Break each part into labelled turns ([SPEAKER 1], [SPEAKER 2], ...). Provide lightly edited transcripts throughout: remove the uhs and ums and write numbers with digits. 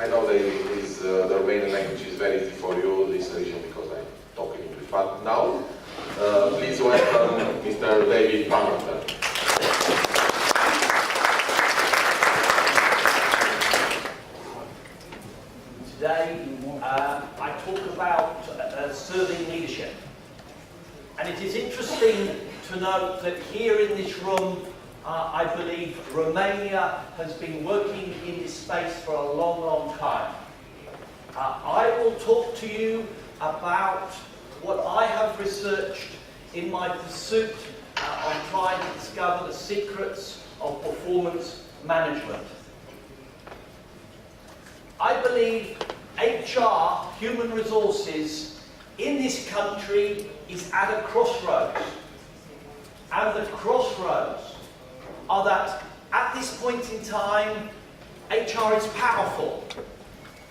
[SPEAKER 1] I know that the Romanian language is very easy for you, this region, because I'm talking English. But now, please welcome Mr. David Parmenter.
[SPEAKER 2] Today, I talk about serving leadership. And it is interesting to note that here in this room, I believe Romania has been working in this space for a long, long time. I will talk to you about what I have researched in my pursuit on trying to discover the secrets of performance management. I believe HR, human resources, in this country is at a crossroads. And the crossroads are that at this point in time, HR is powerful,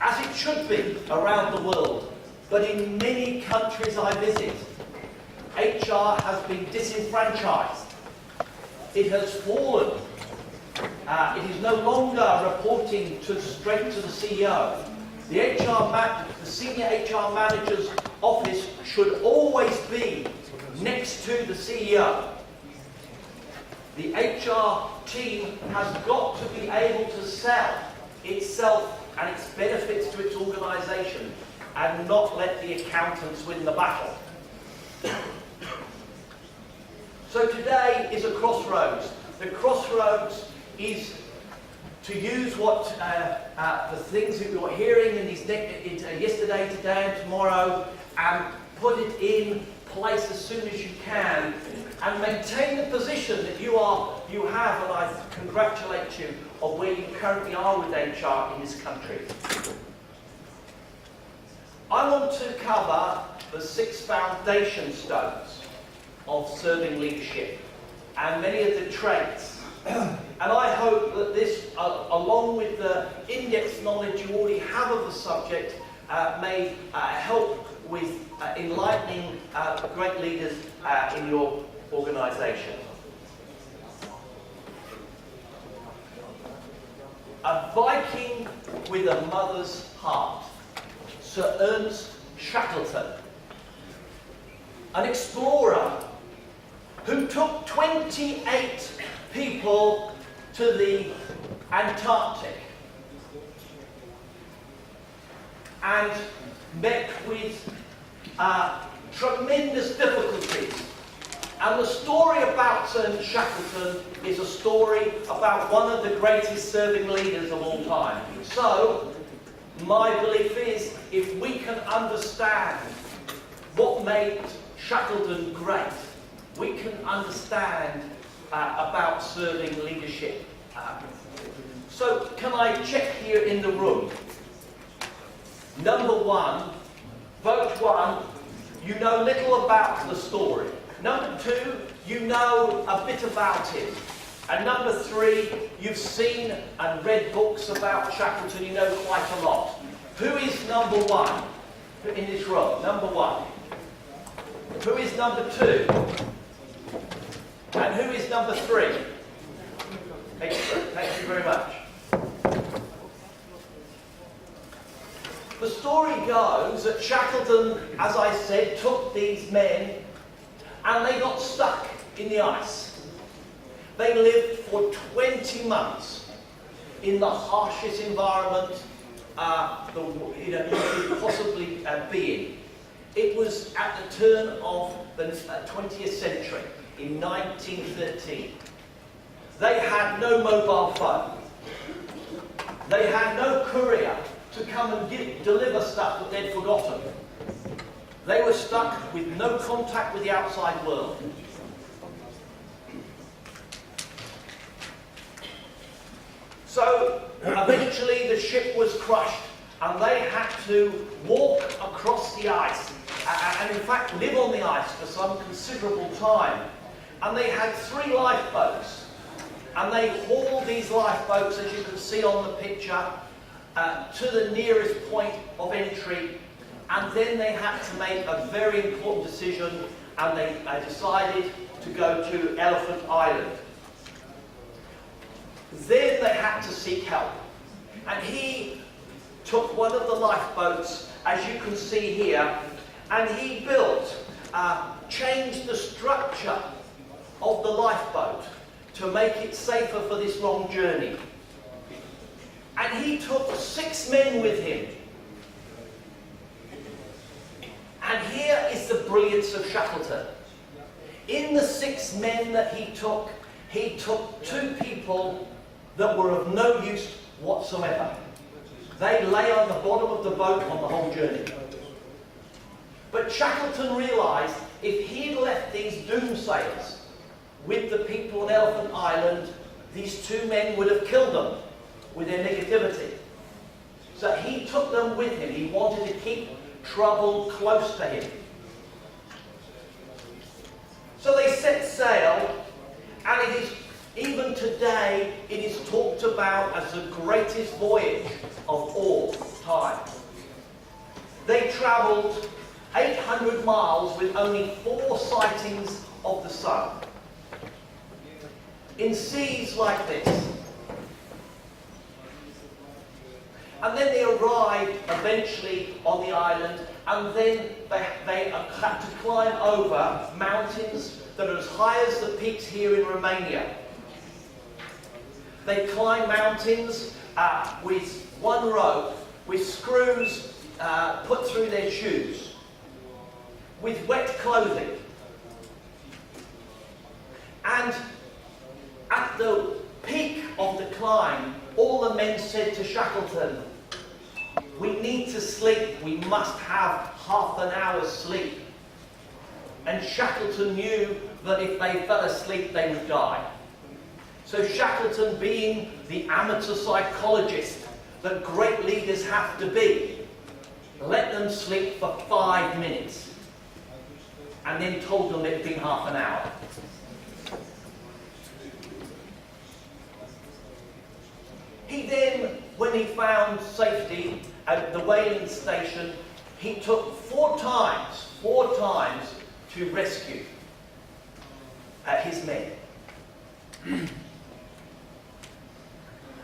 [SPEAKER 2] as it should be around the world. But in many countries I visit, HR has been disenfranchised. It has fallen. It is no longer reporting straight to the CEO. The senior HR manager's office should always be next to the CEO. The HR team has got to be able to sell itself and its benefits to its organisation and not let the accountants win the battle. So today is a crossroads. The crossroads is to use what the things that you're hearing in these yesterday, today and tomorrow, and put it in place as soon as you can, and maintain the position that you have, and I congratulate you on where you currently are with HR in this country. I want to cover the 6 foundation stones of serving leadership and many of the traits. And I hope that this, along with the in-depth knowledge you already have of the subject, may help with enlightening great leaders in your organisation. A Viking with a mother's heart, Sir Ernest Shackleton, an explorer who took 28 people to the Antarctic and met with tremendous difficulties. And the story about Sir Ernest Shackleton is a story about one of the greatest serving leaders of all time. So, my belief is, if we can understand what made Shackleton great, we can understand about serving leadership. So, can I check here in the room? Number 1, vote 1, you know little about the story. Number 2, you know a bit about him. And number 3, you've seen and read books about Shackleton, you know quite a lot. Who is number 1 in this room? Number 1. Who is number 2? And who is number 3? Excellent, thank you very much. The story goes that Shackleton, as I said, took these men and they got stuck in the ice. They lived for 20 months in the harshest environment you could possibly be in. It was at the turn of the 20th century, in 1913. They had no mobile phone. They had no courier to come and deliver stuff that they'd forgotten. They were stuck with no contact with the outside world. So eventually the ship was crushed and they had to walk across the ice and in fact live on the ice for some considerable time. And they had 3 lifeboats, and they hauled these lifeboats, as you can see on the picture, to the nearest point of entry, and then they had to make a very important decision, and they decided to go to Elephant Island. Then they had to seek help, and he took one of the lifeboats, as you can see here, and he changed the structure of the lifeboat to make it safer for this long journey. And he took 6 men with him. And here is the brilliance of Shackleton. In the 6 men that he took 2 people that were of no use whatsoever. They lay on the bottom of the boat on the whole journey. But Shackleton realised if he'd left these doomsayers with the people on Elephant Island, these 2 men would have killed them with their negativity. So he took them with him. He wanted to keep trouble close to him. So they set sail, and it is, even today, it is talked about as the greatest voyage of all time. They travelled 800 miles with only 4 sightings of the sun. In seas like this. And then they arrived eventually on the island, and then they had to climb over mountains that are as high as the peaks here in Romania. They climb mountains with one rope, with screws put through their shoes, with wet clothing. And at the peak of the climb, all the men said to Shackleton, "We need to sleep. We must have half an hour's sleep." And Shackleton knew that if they fell asleep, they would die. So Shackleton, being the amateur psychologist that great leaders have to be, let them sleep for 5 minutes, and then told them it had been half an hour. He then, when he found safety at the whaling station, he took 4 times to rescue his men.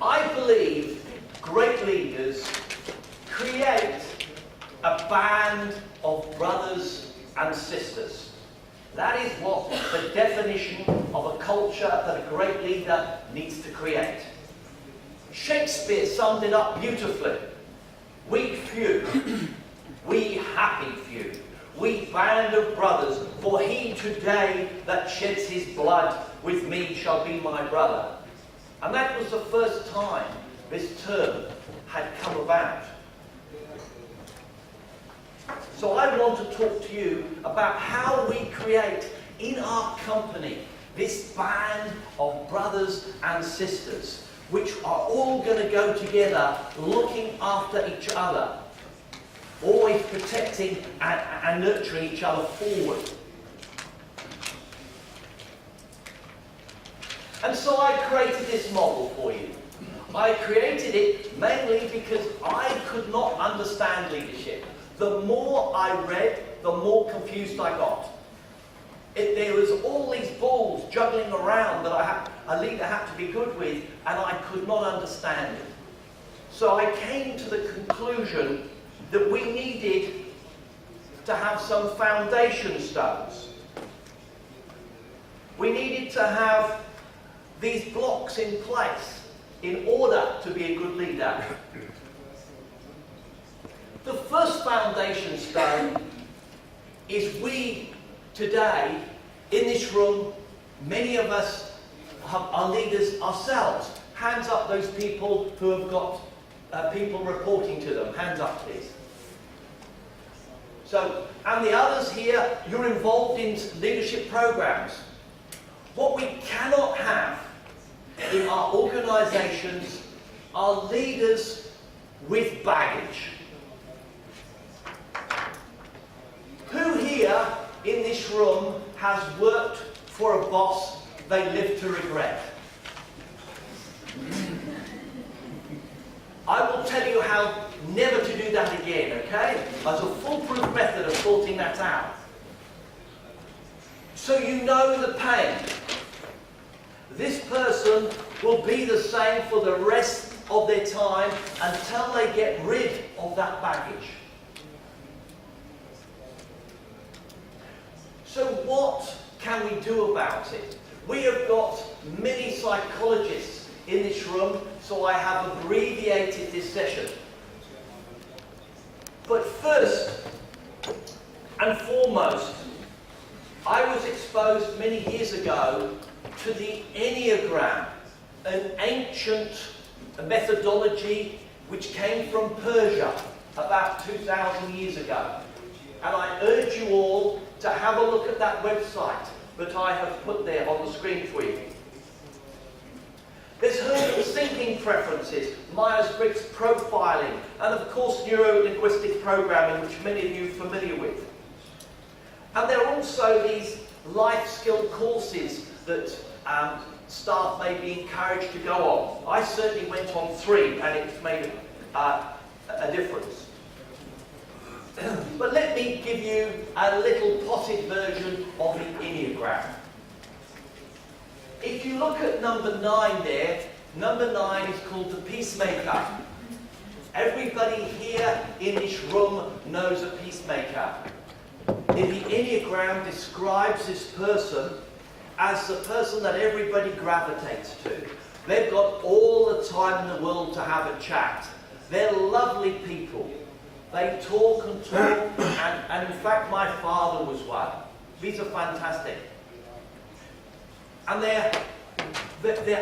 [SPEAKER 2] I believe great leaders create a band of brothers and sisters. That is what the definition of a culture that a great leader needs to create. Shakespeare summed it up beautifully. We few, we happy few, we band of brothers, for he today that sheds his blood with me shall be my brother. And that was the first time this term had come about. So I want to talk to you about how we create in our company this band of brothers and sisters, which are all going to go together looking after each other, always protecting and nurturing each other forward. And so I created this model for you. I created it mainly because I could not understand leadership. The more I read, the more confused I got. There was all these balls juggling around that a leader had to be good with, and I could not understand it. So I came to the conclusion that we needed to have some foundation stones. We needed to have these blocks in place in order to be a good leader. The first foundation stone is we today, in this room, many of us are leaders ourselves. Hands up those people who have got people reporting to them. Hands up, please. So, and the others here, you're involved in leadership programs. What we cannot have in our organisations are leaders with baggage. Who here in this room has worked for a boss they live to regret? I will tell you how never to do that again, okay? As a foolproof method of sorting that out. So you know the pain. This person will be the same for the rest of their time until they get rid of that baggage. So what can we do about it? We have got many psychologists in this room, so I have abbreviated this session. But first and foremost, I was exposed many years ago to the Enneagram, an ancient methodology which came from Persia about 2,000 years ago. And I urge you all to have a look at that website that I have put there on the screen for you. There's Herman's thinking preferences, Myers-Briggs profiling, and of course neuro-linguistic programming, which many of you are familiar with. And there are also these life skill courses that staff may be encouraged to go on. I certainly went on 3 and it's made a difference. But let me give you a little potted version of the Enneagram. If you look at number 9 there, number 9 is called the peacemaker. Everybody here in this room knows a peacemaker. The Enneagram describes this person as the person that everybody gravitates to. They've got all the time in the world to have a chat. They're lovely people. They talk and talk, and in fact my father was one. These are fantastic. And their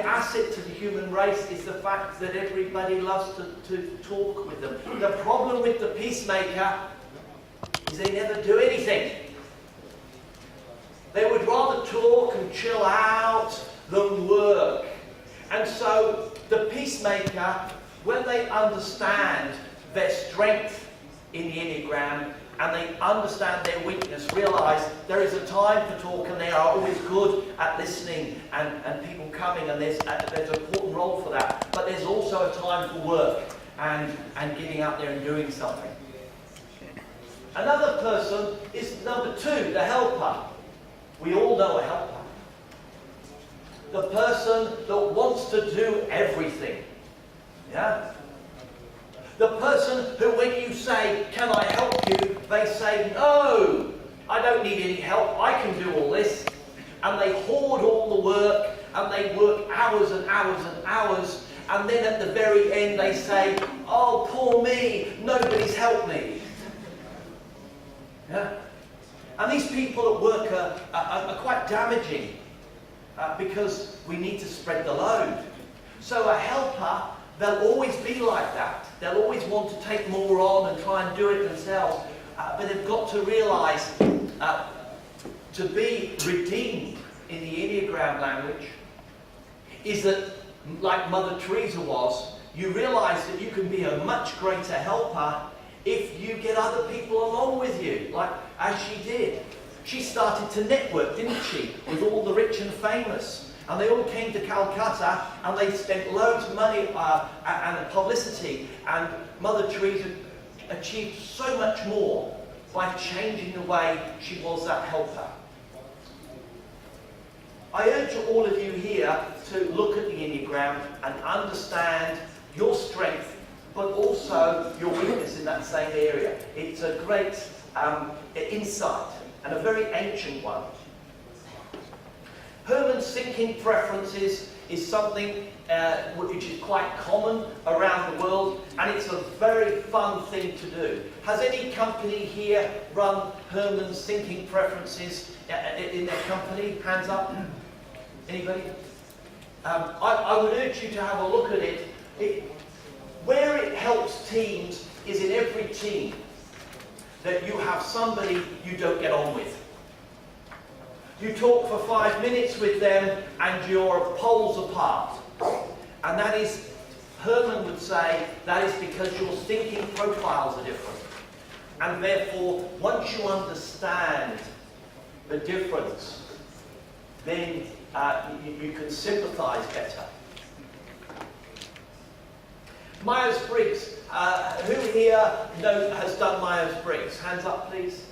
[SPEAKER 2] asset to the human race is the fact that everybody loves to talk with them. The problem with the peacemaker is they never do anything. They would rather talk and chill out than work. And so the peacemaker, when they understand their strength in the Enneagram and they understand their weakness, realise there is a time for talk and they are always good at listening and people coming, and there's an important role for that. But there's also a time for work and getting out there and doing something. Another person is number 2, the helper. We all know a helper. The person that wants to do everything. Yeah? The person who, when you say, "Can I help you?" they say, "No, I don't need any help, I can do all this." And they hoard all the work, and they work hours and hours and hours, and then at the very end they say, "Oh, poor me, nobody's helped me." Yeah? And these people at work are quite damaging because we need to spread the load. So a helper, they'll always be like that. They'll always want to take more on and try and do it themselves. But they've got to realise to be redeemed in the Enneagram language is that, like Mother Teresa was, you realise that you can be a much greater helper if you get other people along with you, like as she did. She started to network, didn't she, with all the rich and famous. And they all came to Calcutta and they spent loads of money and publicity. And Mother Teresa achieved so much more by changing the way she was that helper. I urge all of you here to look at the Enneagram and understand your strength, but also your weakness in that same area. It's a great insight, and a very ancient one. Herman's thinking preferences is something which is quite common around the world, and it's a very fun thing to do. Has any company here run Herman's thinking preferences in their company? Hands up. Anybody? I would urge you to have a look at it. Where it helps teams is in every team that you have somebody you don't get on with. You talk for 5 minutes with them and you're poles apart. And that is, Herman would say, that is because your thinking profiles are different. And therefore, once you understand the difference, then you can sympathise better. Myers-Briggs. Who here has done Myers-Briggs? Hands up, please.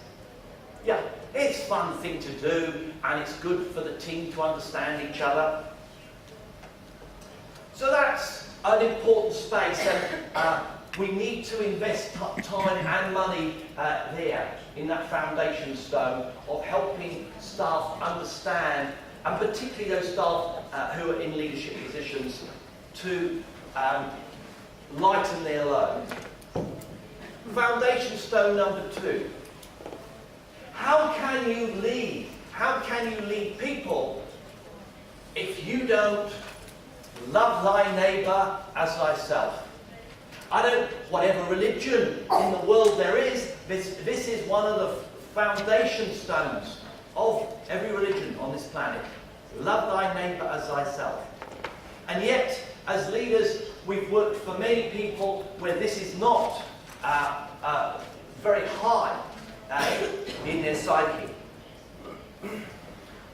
[SPEAKER 2] Yeah, it's a fun thing to do, and it's good for the team to understand each other. So that's an important space, and we need to invest time and money there in that foundation stone of helping staff understand, and particularly those staff who are in leadership positions, to lighten their load. Foundation stone number 2. How can you lead? How can you lead people if you don't love thy neighbour as thyself? Whatever religion in the world there is, this is one of the foundation stones of every religion on this planet. Love thy neighbour as thyself. And yet, as leaders, we've worked for many people where this is not very high in their psyche.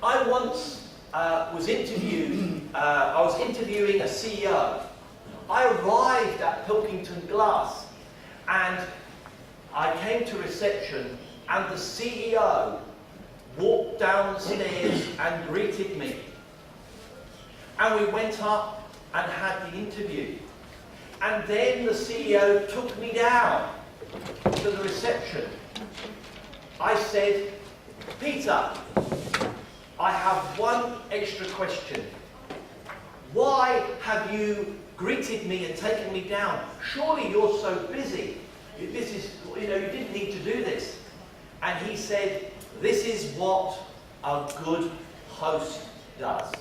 [SPEAKER 2] I once was interviewing a CEO. I arrived at Pilkington Glass and I came to reception and the CEO walked downstairs and greeted me. And we went up and had the interview. And then the CEO took me down to the reception. I said, Peter, I have one extra question. Why have you greeted me and taken me down? Surely you're so busy. This is, you didn't need to do this. And he said, this is what a good host does.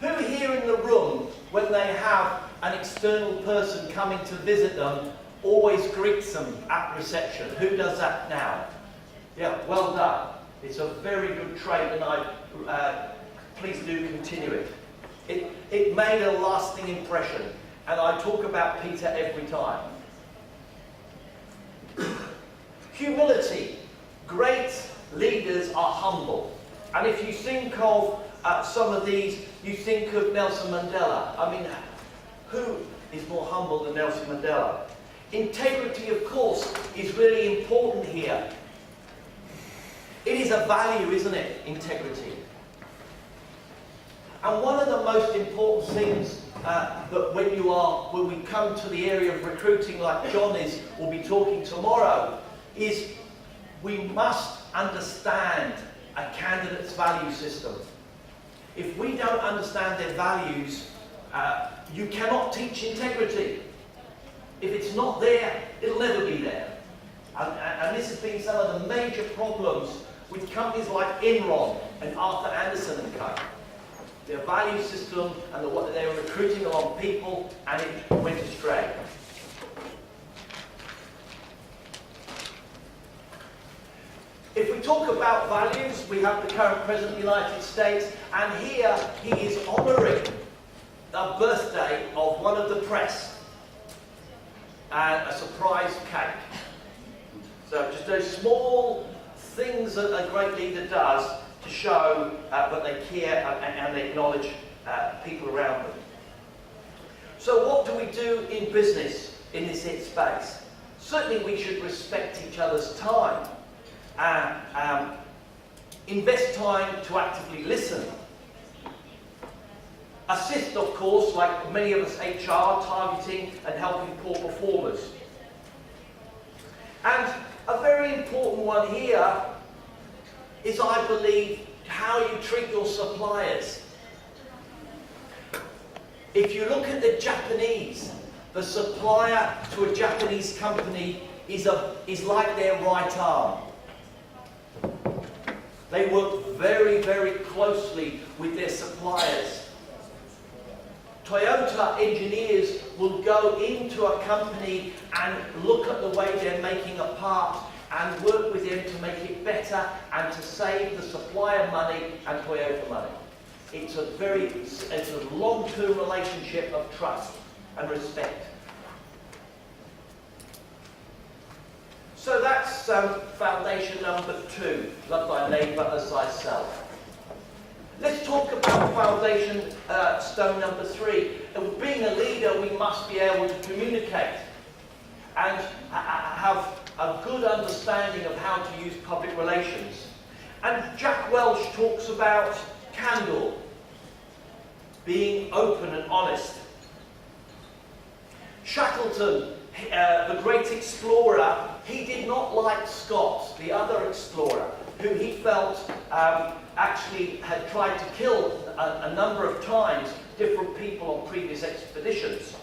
[SPEAKER 2] Who here in the room, when they have an external person coming to visit them, always greets them at reception? Who does that now? Yeah, well done. It's a very good trait, and please do continue it. It made a lasting impression, and I talk about Peter every time. Humility. Great leaders are humble. And if you think of some of these, you think of Nelson Mandela. I mean, who is more humble than Nelson Mandela? Integrity, of course, is really important here. It is a value, isn't it? Integrity. And one of the most important things that when we come to the area of recruiting, like John will be talking tomorrow, is we must understand a candidate's value system. If we don't understand their values, you cannot teach integrity. If it's not there, it'll never be there. And this has been some of the major problems with companies like Enron and Arthur Andersen and Co. Their value system and what they were recruiting along people, and it went astray. If we talk about values, we have the current President of the United States, and here he is honouring the birthday of one of the press and a surprise cake. So just those small things that a great leader does to show that they care and they acknowledge people around them. So what do we do in business in this space? Certainly we should respect each other's time. Invest time to actively listen. Assist, of course, like many of us, HR, targeting and helping poor performers. And a very important one here is, I believe, how you treat your suppliers. If you look at the Japanese, the supplier to a Japanese company is like their right arm. They work very, very closely with their suppliers. Toyota engineers will go into a company and look at the way they're making a part and work with them to make it better and to save the supplier money and Toyota money. It's a long-term relationship of trust and respect. So that's foundation number 2, love thy neighbour as thyself. Let's talk about foundation stone number 3. Being a leader, we must be able to communicate and have a good understanding of how to use public relations. And Jack Welch talks about candor, being open and honest. Shackleton, the great explorer, he did not like Scott, the other explorer, who he felt actually had tried to kill a number of times different people on previous expeditions.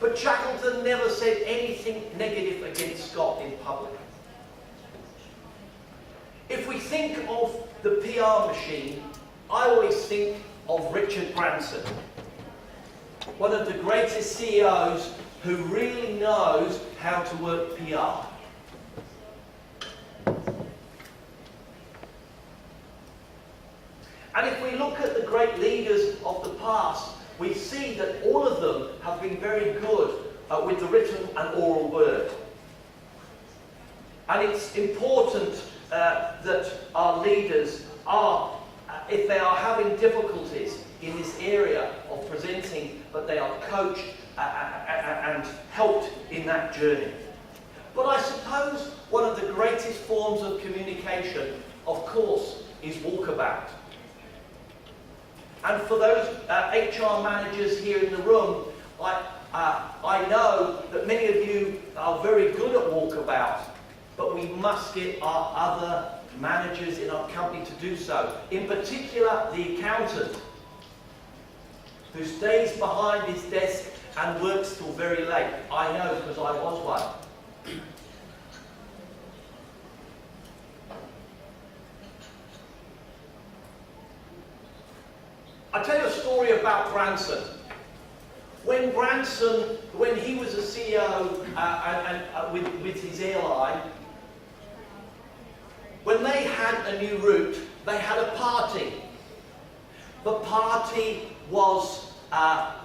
[SPEAKER 2] But Shackleton never said anything negative against Scott in public. If we think of the PR machine, I always think of Richard Branson, one of the greatest CEOs who really knows how to work PR. And if we look at the great leaders of the past, we see that all of them have been very good with the written and oral word. And it's important that our leaders are, if they are having difficulties in this area of presenting, that they are coached and helped in that journey. But I suppose one of the greatest forms of communication, of course, is walkabout. And for those HR managers here in the room, I know that many of you are very good at walkabout, but we must get our other managers in our company to do so. In particular, the accountant, who stays behind his desk and works till very late. I know, because I was one. I'll tell you a story about Branson. When he was a CEO with his airline, when they had a new route, they had a party. The party was at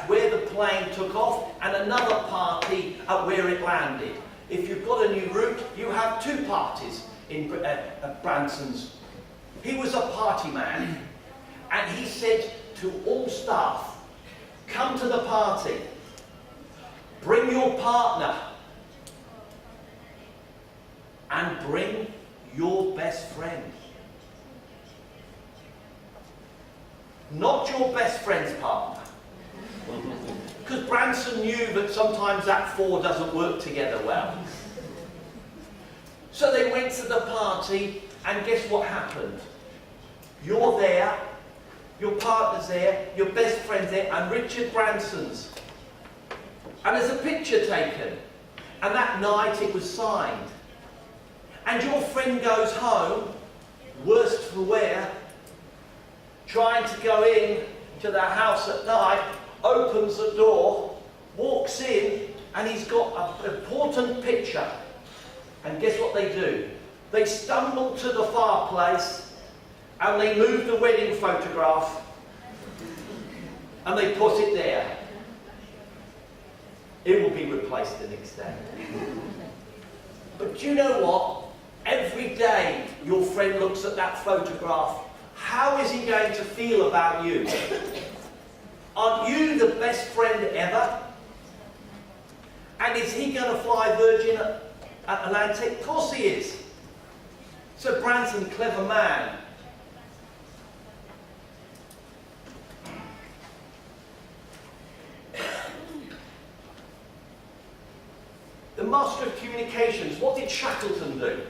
[SPEAKER 2] where the plane took off, and another party at where it landed. If you've got a new route, you have two parties in Branson's. He was a party man. And he said to all staff, come to the party, bring your partner, and bring your best friend. Not your best friend's partner. Because Branson knew that sometimes that four doesn't work together well. So they went to the party, and guess what happened? You're there. Your partner's there, your best friend's there, and Richard Branson's. And there's a picture taken. And that night it was signed. And your friend goes home, worst for wear, trying to go in to their house at night, opens the door, walks in, and he's got an important picture. And guess what they do? They stumble to the fireplace, and they move the wedding photograph, and they put it there. It will be replaced the next day. But do you know what? Every day your friend looks at that photograph, how is he going to feel about you? Aren't you the best friend ever? And is he going to fly Virgin Atlantic? Of course he is. So Branson, clever man. The master of communications, what did Shackleton do?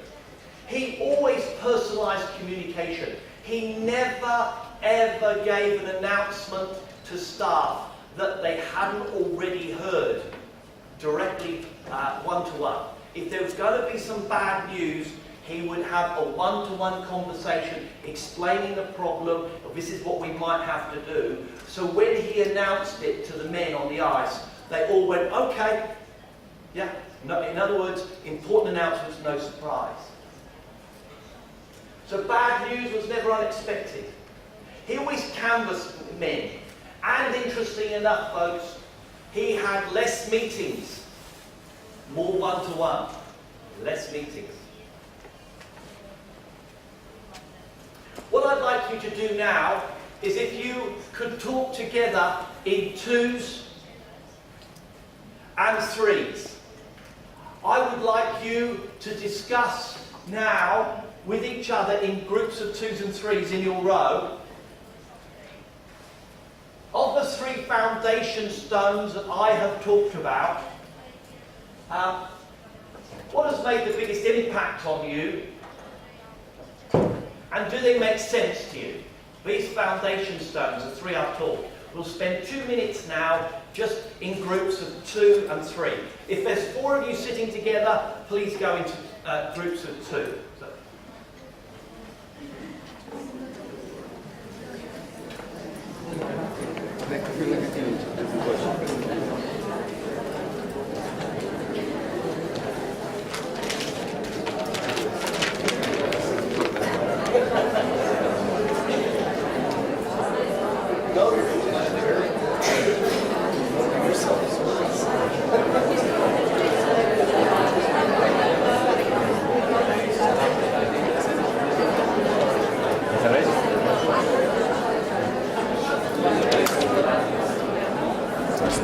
[SPEAKER 2] He always personalised communication. He never, ever gave an announcement to staff that they hadn't already heard directly one-to-one. If there was going to be some bad news, he would have a one-to-one conversation explaining the problem, this is what we might have to do. So when he announced it to the men on the ice, they all went, okay. Yeah. No, in other words, important announcements, no surprise. So bad news was never unexpected. He always canvassed men. And interesting enough, folks, he had less meetings, more one-to-one, less meetings. What I'd like you to do now is if you could talk together in twos and threes. I would like you to discuss now with each other in groups of twos and threes in your row. Of the 3 foundation stones that I have talked about, what has made the biggest impact on you? And do they make sense to you? These foundation stones, the 3 I've taught. We'll spend 2 minutes now just in groups of 2 and 3. If there's 4 of you sitting together, please go into groups of 2. So.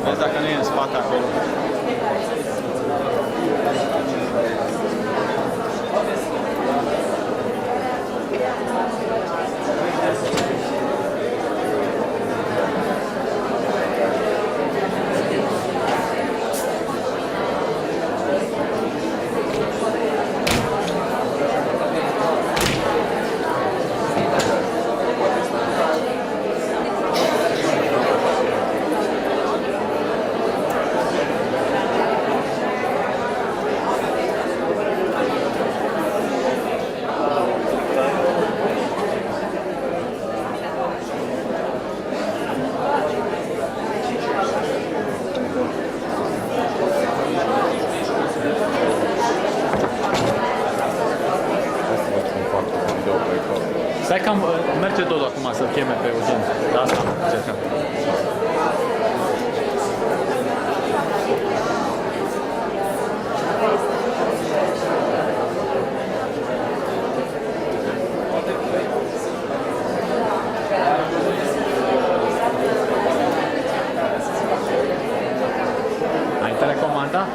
[SPEAKER 3] Vezi dacă nu e în spate acolo. Stai că merge tot acum să-l cheme pe Eugen. De asta încercăm. Ai telecomanda?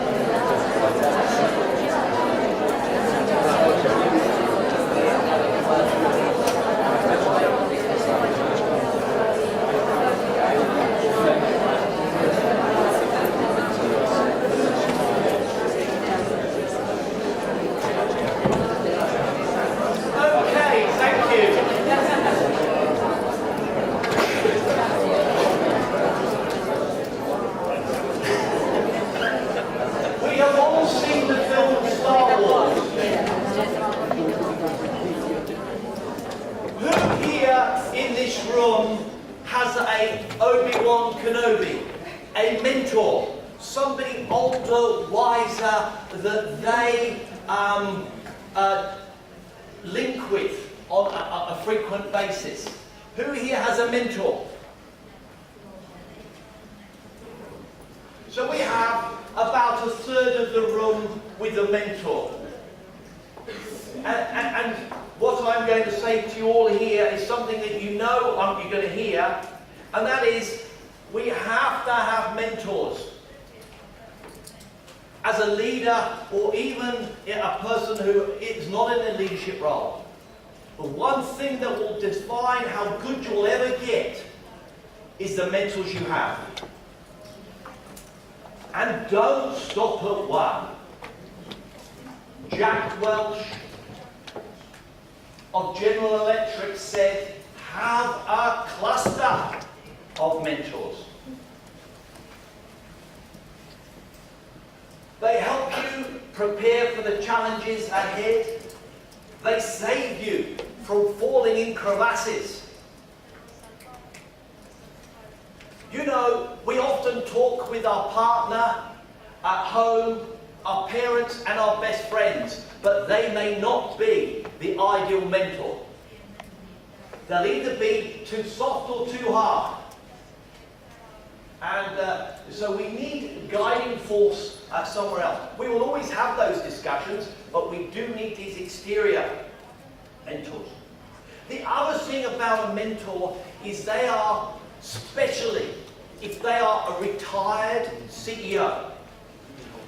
[SPEAKER 2] A mentor, somebody older, wiser, that they link with on a frequent basis. Who here has a mentor? So we have about a third of the room with a mentor. And what I'm going to say to you all here is something that you know you're going to hear, and that is, we have to have mentors. As a leader, or even a person who is not in a leadership role, the one thing that will define how good you'll ever get is the mentors you have. And don't stop at one. Jack Welch of General Electric said, have a cluster of mentors. They help you prepare for the challenges ahead. They save you from falling in crevasses. You know, we often talk with our partner at home, our parents and our best friends, but they may not be the ideal mentor. They'll either be too soft or too hard. And so we need a guiding force somewhere else. We will always have those discussions, but we do need these exterior mentors. The other thing about a mentor is they are, especially if they are a retired CEO.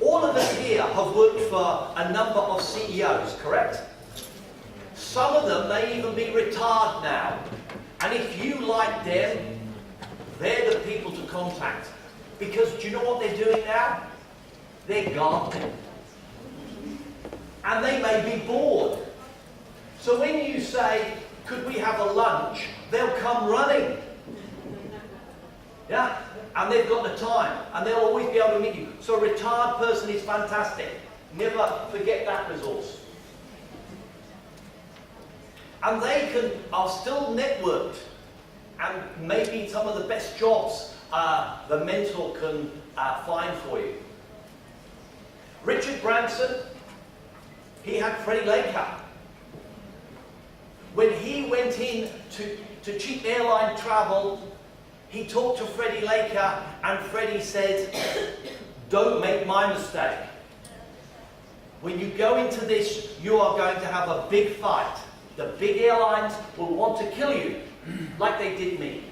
[SPEAKER 2] All of us here have worked for a number of CEOs, correct? Some of them may even be retired now. And if you, like them, they're the people to contact. Because do you know what they're doing now? They're gardening. And they may be bored. So when you say, could we have a lunch? They'll come running. Yeah? And they've got the time. And they'll always be able to meet you. So a retired person is fantastic. Never forget that resource. And they are still networked. And maybe some of the best jobs the mentor can find for you. Richard Branson, he had Freddie Laker. When he went in to cheap airline travel, he talked to Freddie Laker, and Freddie said, don't make my mistake. When you go into this, you are going to have a big fight. The big airlines will want to kill you, like they did me.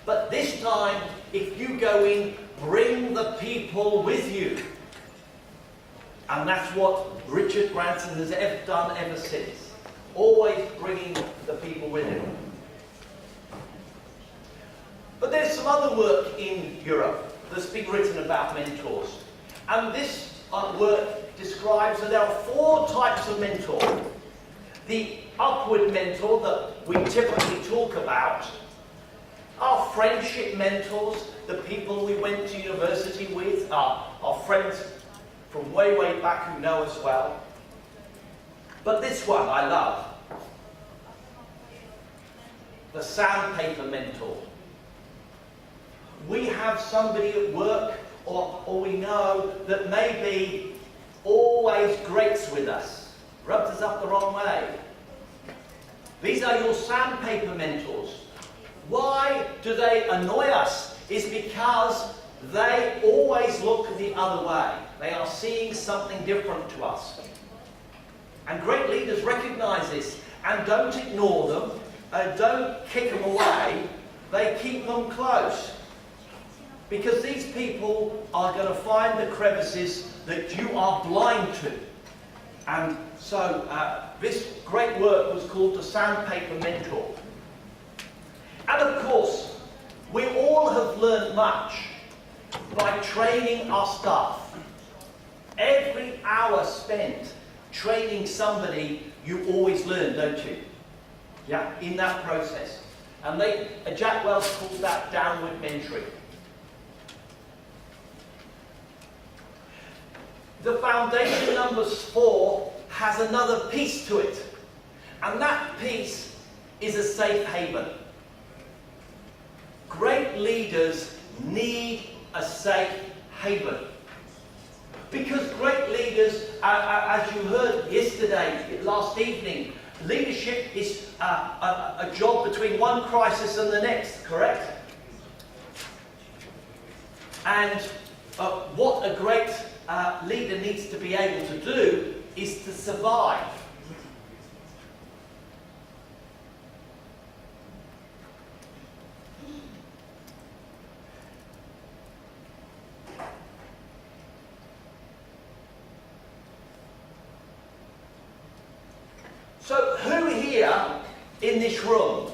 [SPEAKER 2] But this time, if you go in, bring the people with you. And that's what Richard Branson has done ever since. Always bringing the people with him. But there's some other work in Europe that's been written about mentors. And this work describes that there are 4 types of mentor. The upward mentor that we typically talk about are friendship mentors, the people we went to university with, our friends from way, way back who know us well. But this one I love. The sandpaper mentor. We have somebody at work or we know that maybe always grates with us, rubs us up the wrong way. These are your sandpaper mentors. Why do they annoy us? Is because they always look the other way. They are seeing something different to us. And great leaders recognize this and don't ignore them, don't kick them away, they keep them close. Because these people are going to find the crevices that you are blind to. And so this great work was called the Sandpaper Mentor. And of course, we all have learned much by training our staff. Every hour spent training somebody, you always learn, don't you? Yeah, in that process. And Jack Welch calls that downward mentoring. The foundation numbers 4 has another piece to it. And that piece is a safe haven. Great leaders need a safe haven. Because great leaders, as you heard yesterday, last evening, leadership is a job between one crisis and the next, correct? And what a great leader needs to be able to do is to survive. So who here in this room,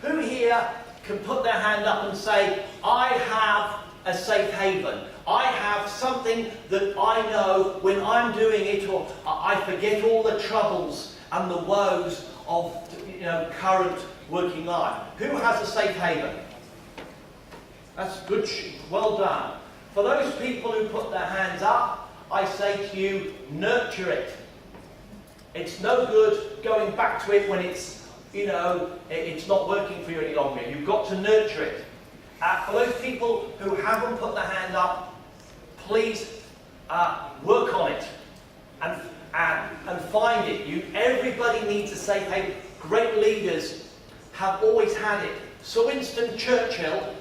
[SPEAKER 2] who here can put their hand up and say, I have a safe haven. I have something that I know when I'm doing it, or I forget all the troubles and the woes of current working life. Who has a safe haven? That's good. Well done. For those people who put their hands up, I say to you, nurture it. It's no good going back to it when it's, it's not working for you any longer. You've got to nurture it. For those people who haven't put their hand up, please work on it and find it. Everybody needs a safe haven. Great leaders have always had it. So Winston Churchill,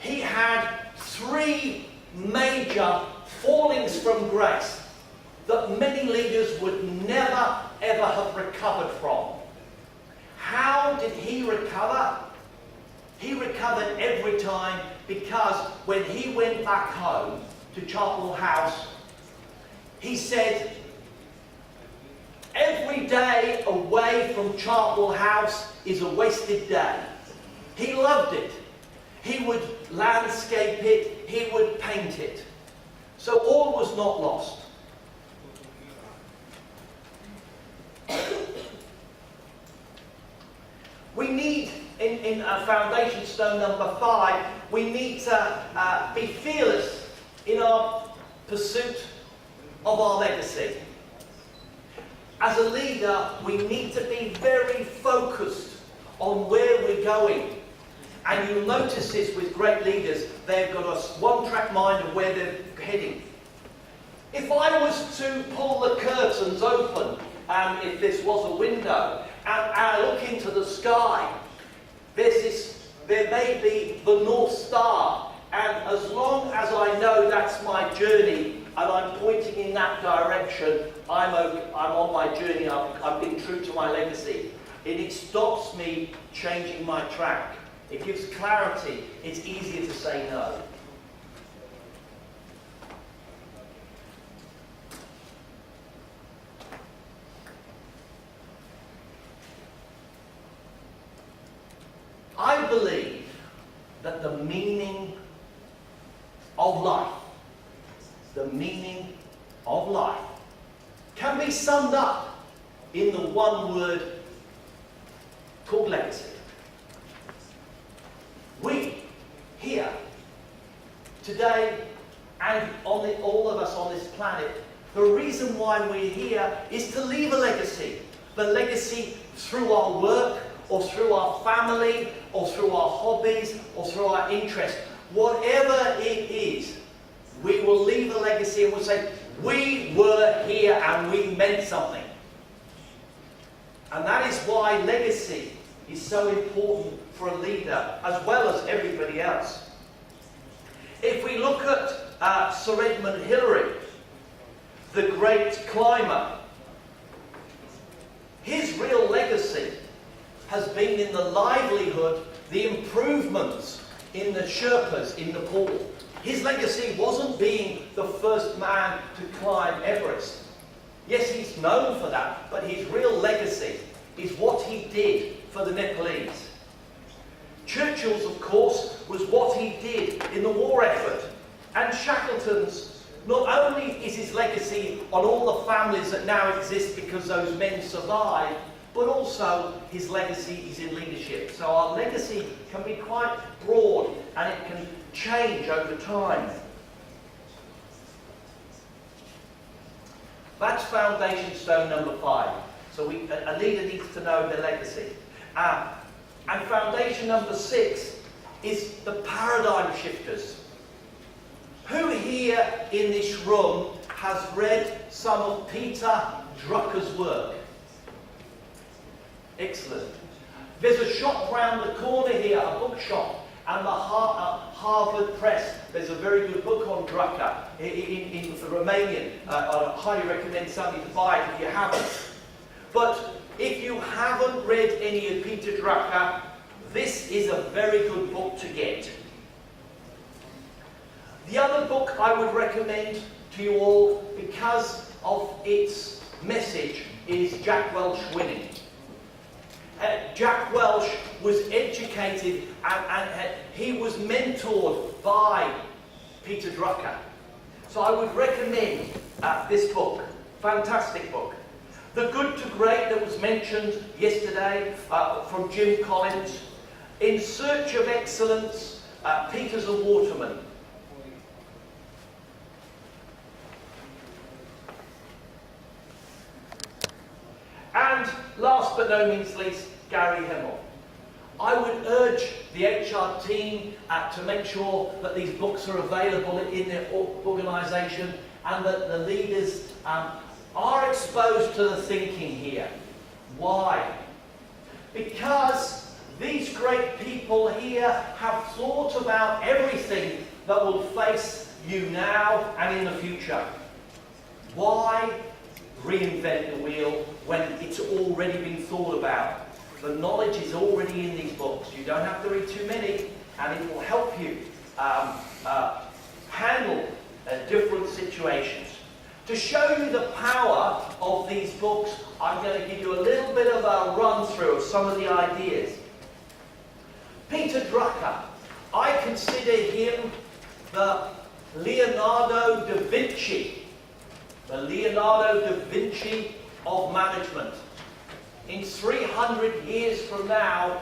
[SPEAKER 2] he had 3 major fallings from grace that many leaders would never ever have recovered from. How did he recover? He recovered every time because when he went back home to Chartwell House, he said, every day away from Chartwell House is a wasted day. He loved it. He would landscape it, he would paint it. So all was not lost. We need, in foundation stone number 5, we need to be fearless in our pursuit of our legacy. As a leader, we need to be very focused on where we're going. And you'll notice this with great leaders, they've got a one-track mind of where they're heading. If I was to pull the curtains open, if this was a window, and I look into the sky, there may be the North Star, and as long as I know that's my journey, and I'm pointing in that direction, I'm on my journey, I've been true to my legacy. It stops me changing my track. It gives clarity. It's easier to say no. I believe that the meaning of life, can be summed up in the one word called legacy. We, here, today, and all of us on this planet, the reason why we're here is to leave a legacy. The legacy through our work, or through our family, or through our hobbies, or through our interests. Whatever it is, we will leave a legacy and we'll say, we were here and we meant something. And that is why legacy is so important for a leader, as well as everybody else. If we look at Sir Edmund Hillary, the great climber, his real legacy has been in the livelihood, the improvements in the Sherpas in Nepal. His legacy wasn't being the first man to climb Everest. Yes, he's known for that, but his real legacy is what he did for the Nepalese. Churchill's, of course, was what he did in the war effort. And Shackleton's, not only is his legacy on all the families that now exist because those men survived, but also his legacy is in leadership. So our legacy can be quite broad and it can change over time. That's foundation stone number 5. So a leader needs to know their legacy. And foundation number 6 is the paradigm shifters. Who here in this room has read some of Peter Drucker's work? Excellent. There's a shop round the corner here, a bookshop, and the Harvard Press. There's a very good book on Drucker in Romanian. I highly recommend somebody to buy it if you haven't. But if you haven't read any of Peter Drucker, this is a very good book to get. The other book I would recommend to you all, because of its message, is Jack Welch Winning. Jack Welch was educated and he was mentored by Peter Drucker. So I would recommend this book. Fantastic book. The Good to Great that was mentioned yesterday from Jim Collins. In Search of Excellence, Peters and Waterman. And last but no means least, Gary Hemmel. I would urge the HR team to make sure that these books are available in their organisation and that the leaders are exposed to the thinking here. Why? Because these great people here have thought about everything that will face you now and in the future. Why reinvent the wheel when it's already been thought about? The knowledge is already in these books. You don't have to read too many, and it will help you handle different situations. To show you the power of these books, I'm going to give you a little bit of a run through of some of the ideas. Peter Drucker. I consider him the Leonardo da Vinci. The Leonardo da Vinci of management. In 300 years from now,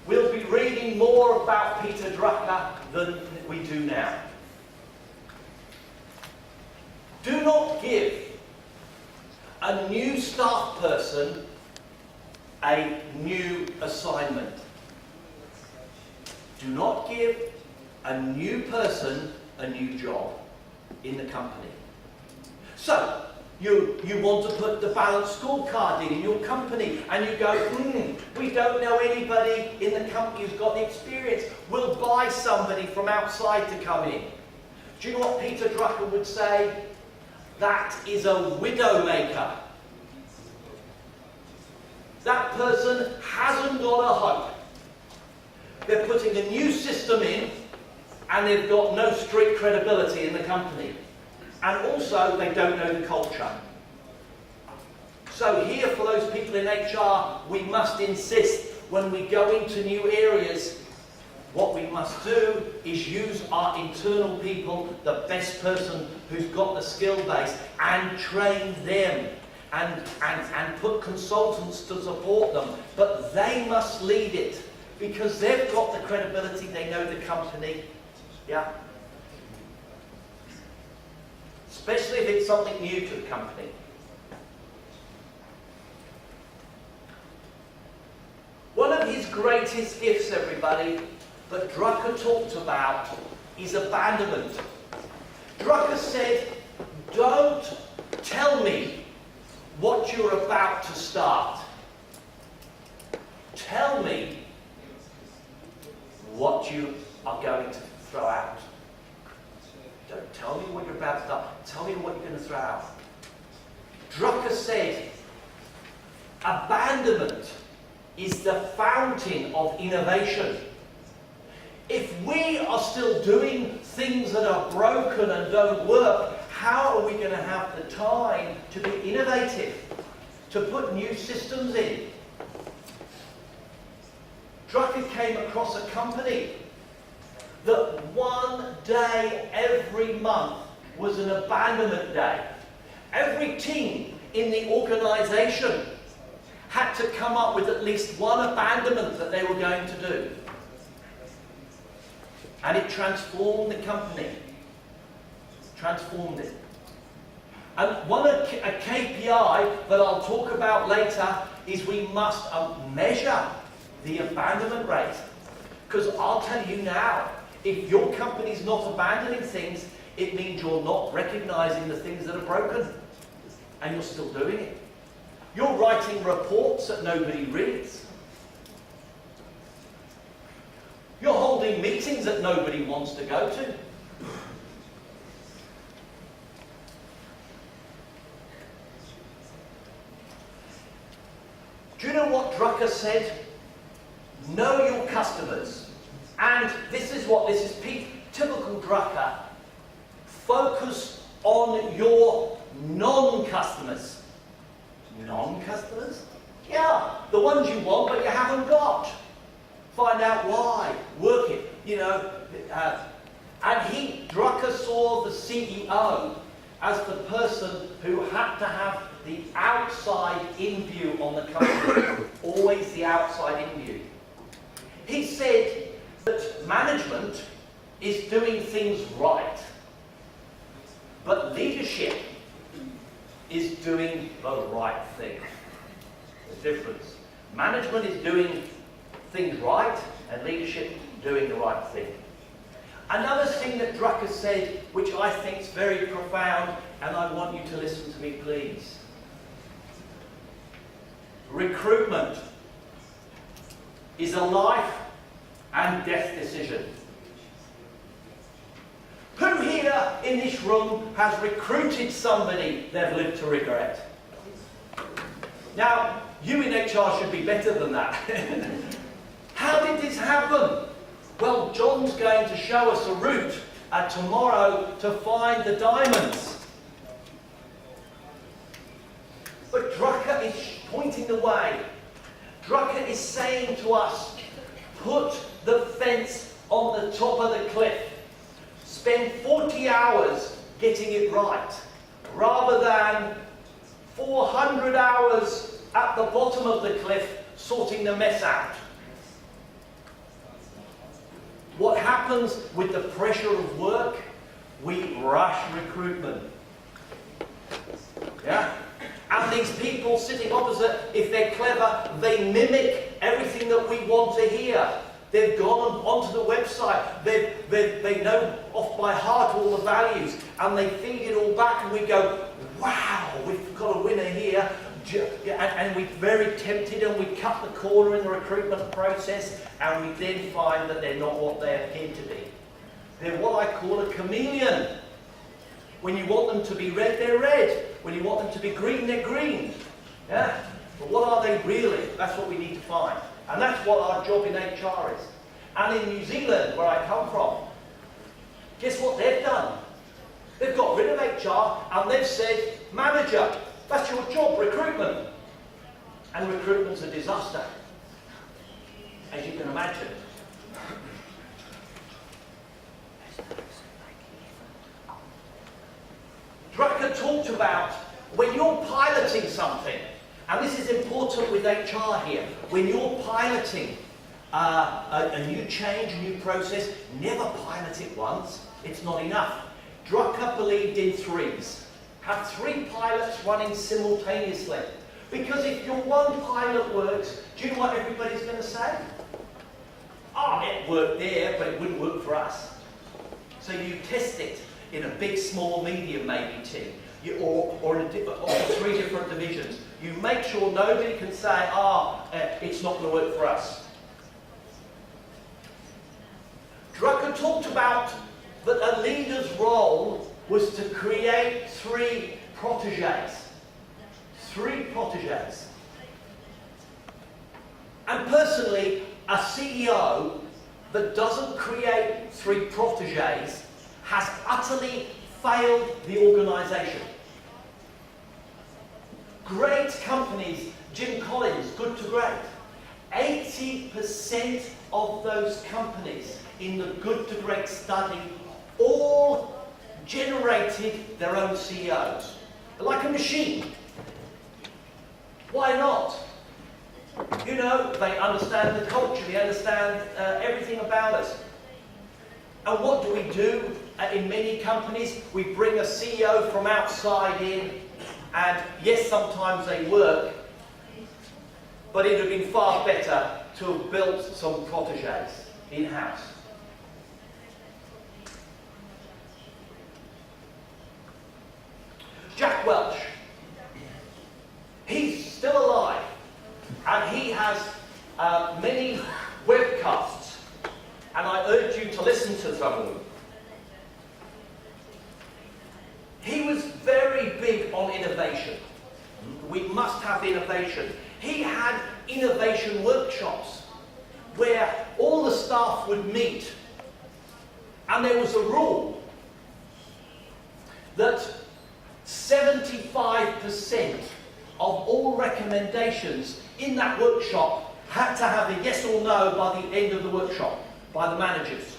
[SPEAKER 2] we'll be reading more about Peter Drucker than we do now. Do not give a new staff person a new assignment. Do not give a new person a new job in the company. So, you want to put the balanced scorecard in your company and you go, we don't know anybody in the company who's got the experience. We'll buy somebody from outside to come in. Do you know what Peter Drucker would say? That is a widowmaker. That person hasn't got a hope. They're putting a new system in and they've got no street credibility in the company. And also, they don't know the culture. So here, for those people in HR, we must insist when we go into new areas, what we must do is use our internal people, the best person who's got the skill base, and train them and put consultants to support them. But they must lead it because they've got the credibility, they know the company. Yeah. Especially if it's something new to the company. One of his greatest gifts, everybody, that Drucker talked about is abandonment. Drucker said, don't tell me what you're about to start. Tell me what you are going to throw out. Don't tell me what you're about to start. Tell me what you're going to throw out. Drucker said, abandonment is the fountain of innovation. If we are still doing things that are broken and don't work, how are we going to have the time to be innovative, to put new systems in? Drucker came across a company that one day every month was an abandonment day. Every team in the organisation had to come up with at least one abandonment that they were going to do. And it transformed the company. Transformed it. And a KPI that I'll talk about later is we must measure the abandonment rate. Because I'll tell you now, if your company's not abandoning things, it means you're not recognising the things that are broken. And you're still doing it. You're writing reports that nobody reads. You're holding meetings that nobody wants to go to. Do you know what Drucker said? Know your customers. And this is typical Drucker. Focus on your non-customers. Non-customers? Yeah, the ones you want but you haven't got. Find out why. Work it. And Drucker saw the CEO as the person who had to have the outside-in view on the company. Always the outside-in view. He said that management is doing things right, but leadership is doing the right thing. The difference. Management is doing things right, and leadership doing the right thing. Another thing that Drucker said, which I think is very profound, and I want you to listen to me, please. Recruitment is a life and death decision. Who here in this room has recruited somebody they've lived to regret? Now, you in HR should be better than that. How did this happen? Well, John's going to show us a route tomorrow to find the diamonds. But Drucker is pointing the way. Drucker is saying to us, put the fence on the top of the cliff spend 40 hours getting it right, rather than 400 hours at the bottom of the cliff sorting the mess out? What happens with the pressure of work? We rush recruitment. Yeah? And these people sitting opposite, if they're clever, they mimic everything that we want to hear. They've gone onto the website, they know off by heart all the values, and they feed it all back, and we go, wow, we've got a winner here. And we're very tempted, and we cut the corner in the recruitment process, and we then find that they're not what they appear to be. They're what I call a chameleon. When you want them to be red, they're red. When you want them to be green, they're green. Yeah? But what are they really? That's what we need to find. And that's what our job in HR is. And in New Zealand, where I come from, guess what they've done? They've got rid of HR, and they've said, manager, that's your job, recruitment. And recruitment's a disaster, as you can imagine. Drucker talked about when you're piloting something, and this is important with HR here, when you're piloting a new change, a new process, never pilot it once. It's not enough. Drucker believed in threes. Have 3 pilots running simultaneously. Because if your one pilot works, do you know what everybody's going to say? Oh, it worked there, but it wouldn't work for us. So you test it in a big, small, medium, maybe team, or 3 different divisions. You make sure nobody can say, it's not going to work for us. Drucker talked about that a leader's role was to create 3 protégés. 3 protégés. And personally, a CEO that doesn't create 3 protégés has utterly failed the organisation. Great companies, Jim Collins, Good to Great, 80% of those companies in the Good to Great study all generated their own CEOs. Like a machine. Why not? You know, they understand the culture, they understand everything about us. And what do we do in many companies? We bring a CEO from outside in, and yes, sometimes they work, but it would have been far better to have built some protégés in-house. Jack Welch, he's still alive, and he has many webcasts, and I urge you to listen to some of them. He was very big on innovation. We must have innovation. He had innovation workshops where all the staff would meet, and there was a rule that 75% of all recommendations in that workshop had to have a yes or no by the end of the workshop, by the managers.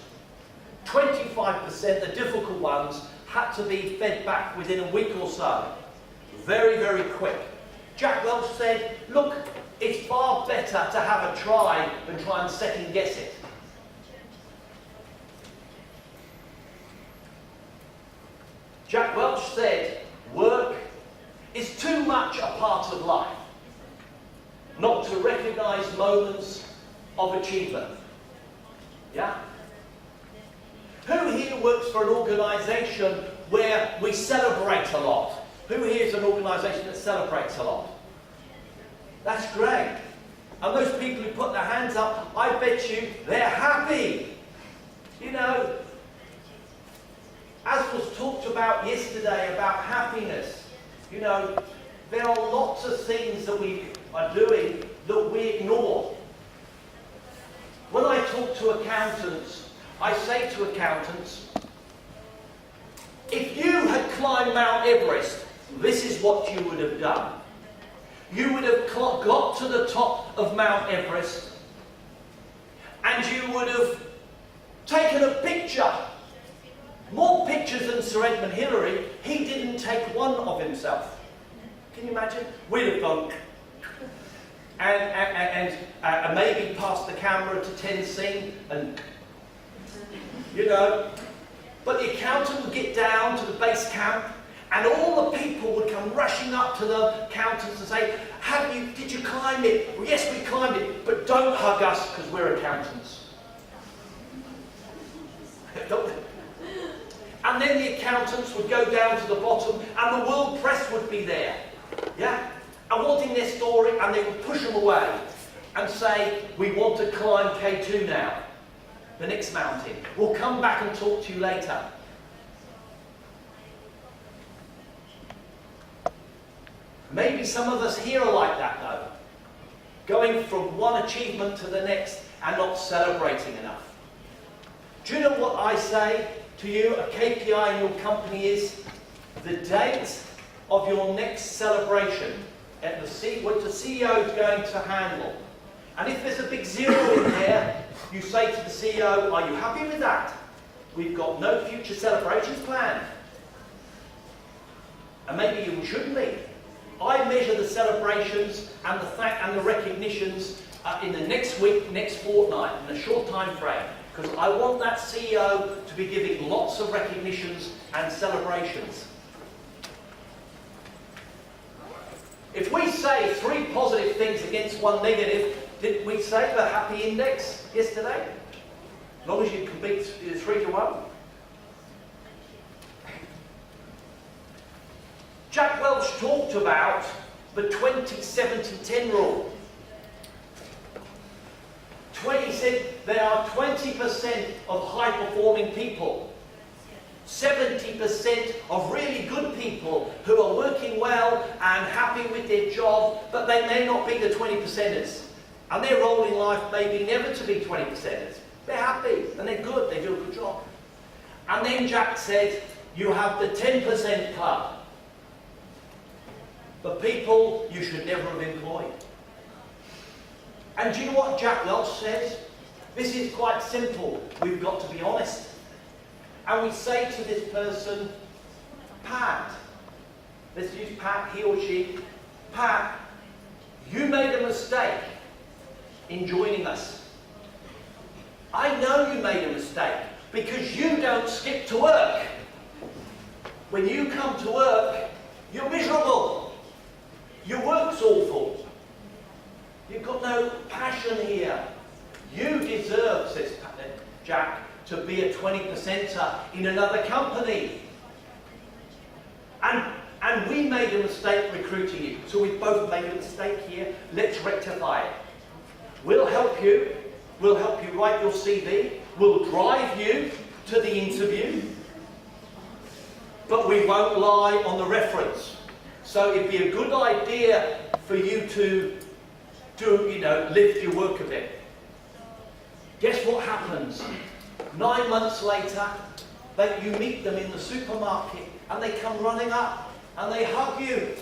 [SPEAKER 2] 25%, the difficult ones, had to be fed back within a week or so. Very, very quick. Jack Welch said, look, it's far better to have a try than try and second guess it. Jack Welch said, work is too much a part of life not to recognise moments of achievement. Yeah? Who here works for an organisation where we celebrate a lot? Who here is an organisation that celebrates a lot? That's great. And those people who put their hands up, I bet you they're happy. You know, as was talked about yesterday about happiness, you know, there are lots of things that we are doing that we ignore. When I talk to accountants, I say to accountants, if you had climbed Mount Everest, this is what you would have done. You would have got to the top of Mount Everest, and you would have taken a picture. More pictures than Sir Edmund Hillary. He didn't take one of himself. Can you imagine? We'd have gone and maybe passed the camera to Tenzing and, you know. But the accountant would get down to the base camp and all the people would come rushing up to the accountants and say, did you climb it? Well, yes, we climbed it, but don't hug us because we're accountants. And then the accountants would go down to the bottom and the world press would be there. Yeah? And wanting their story, and they would push them away and say, we want to climb K2 now, the next mountain. We'll come back and talk to you later. Maybe some of us here are like that though. Going from one achievement to the next and not celebrating enough. Do you know what I say to you, a KPI in your company is the date of your next celebration at what the CEO is going to handle. And if there's a big zero in there, you say to the CEO, are you happy with that? We've got no future celebrations planned. And maybe you shouldn't be. I measure the celebrations and the recognitions in the next week, next fortnight, in a short time frame. Because I want that CEO to be giving lots of recognitions and celebrations. If we say 3 positive things against 1 negative, did we say the happy index yesterday? As long as you can beat 3 to 1. Jack Welch talked about the 20-70-10 rule. He said there are 20% of high-performing people, 70% of really good people who are working well and happy with their job, but they may not be the 20%ers. And their role in life may be never to be 20%ers. They're happy and they're good, they do a good job. And then Jack said, you have the 10% club. The people you should never have employed. And do you know what Jack Welch says? This is quite simple. We've got to be honest. And we say to this person, Pat, let's use Pat, he or she, Pat, you made a mistake in joining us. I know you made a mistake because you don't skip to work. When you come to work, you're miserable. Your work's awful. You've got no passion here. You deserve, says Jack, to be a 20%er in another company. And we made a mistake recruiting you. So we've both made a mistake here. Let's rectify it. We'll help you. We'll help you write your CV. We'll drive you to the interview. But we won't lie on the reference. So it'd be a good idea for you to lift your work a bit. Guess what happens? 9 months later, you meet them in the supermarket and they come running up and they hug you.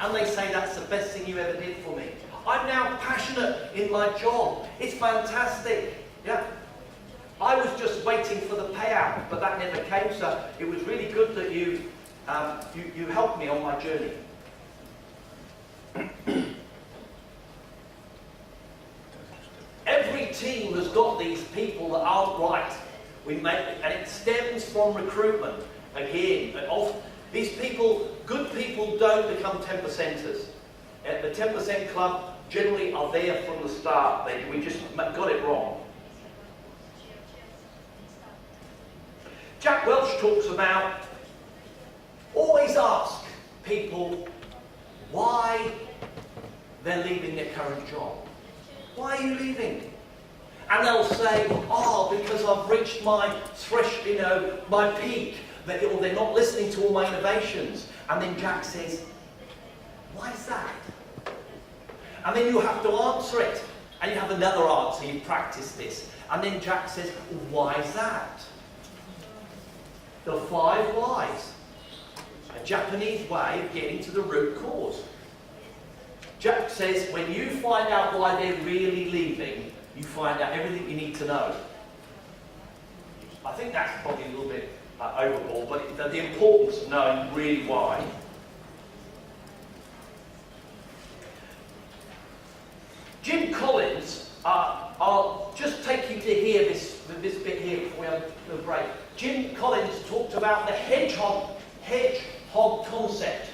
[SPEAKER 2] And they say, that's the best thing you ever did for me. I'm now passionate in my job. It's fantastic. Yeah. I was just waiting for the payout, but that never came, so it was really good that you helped me on my journey. Every team has got these people that aren't right. And it stems from recruitment. Again, these people, good people don't become 10%ers. The 10% club generally are there from the start. We just got it wrong. Jack Welch talks about always ask people why they're leaving their current job. Why are you leaving? And they'll say, oh, because I've reached my my peak. Or they're not listening to all my innovations. And then Jack says, why is that? And then you have to answer it. And you have another answer, you practice this. And then Jack says, why is that? The 5 whys. A Japanese way of getting to the root cause. Jack says, when you find out why they're really leaving, you find out everything you need to know. think that's probably a little bit overboard, but the importance of knowing really why. Jim Collins, I'll just take you to hear this bit here before we have a break. Jim Collins talked about the hedgehog concept.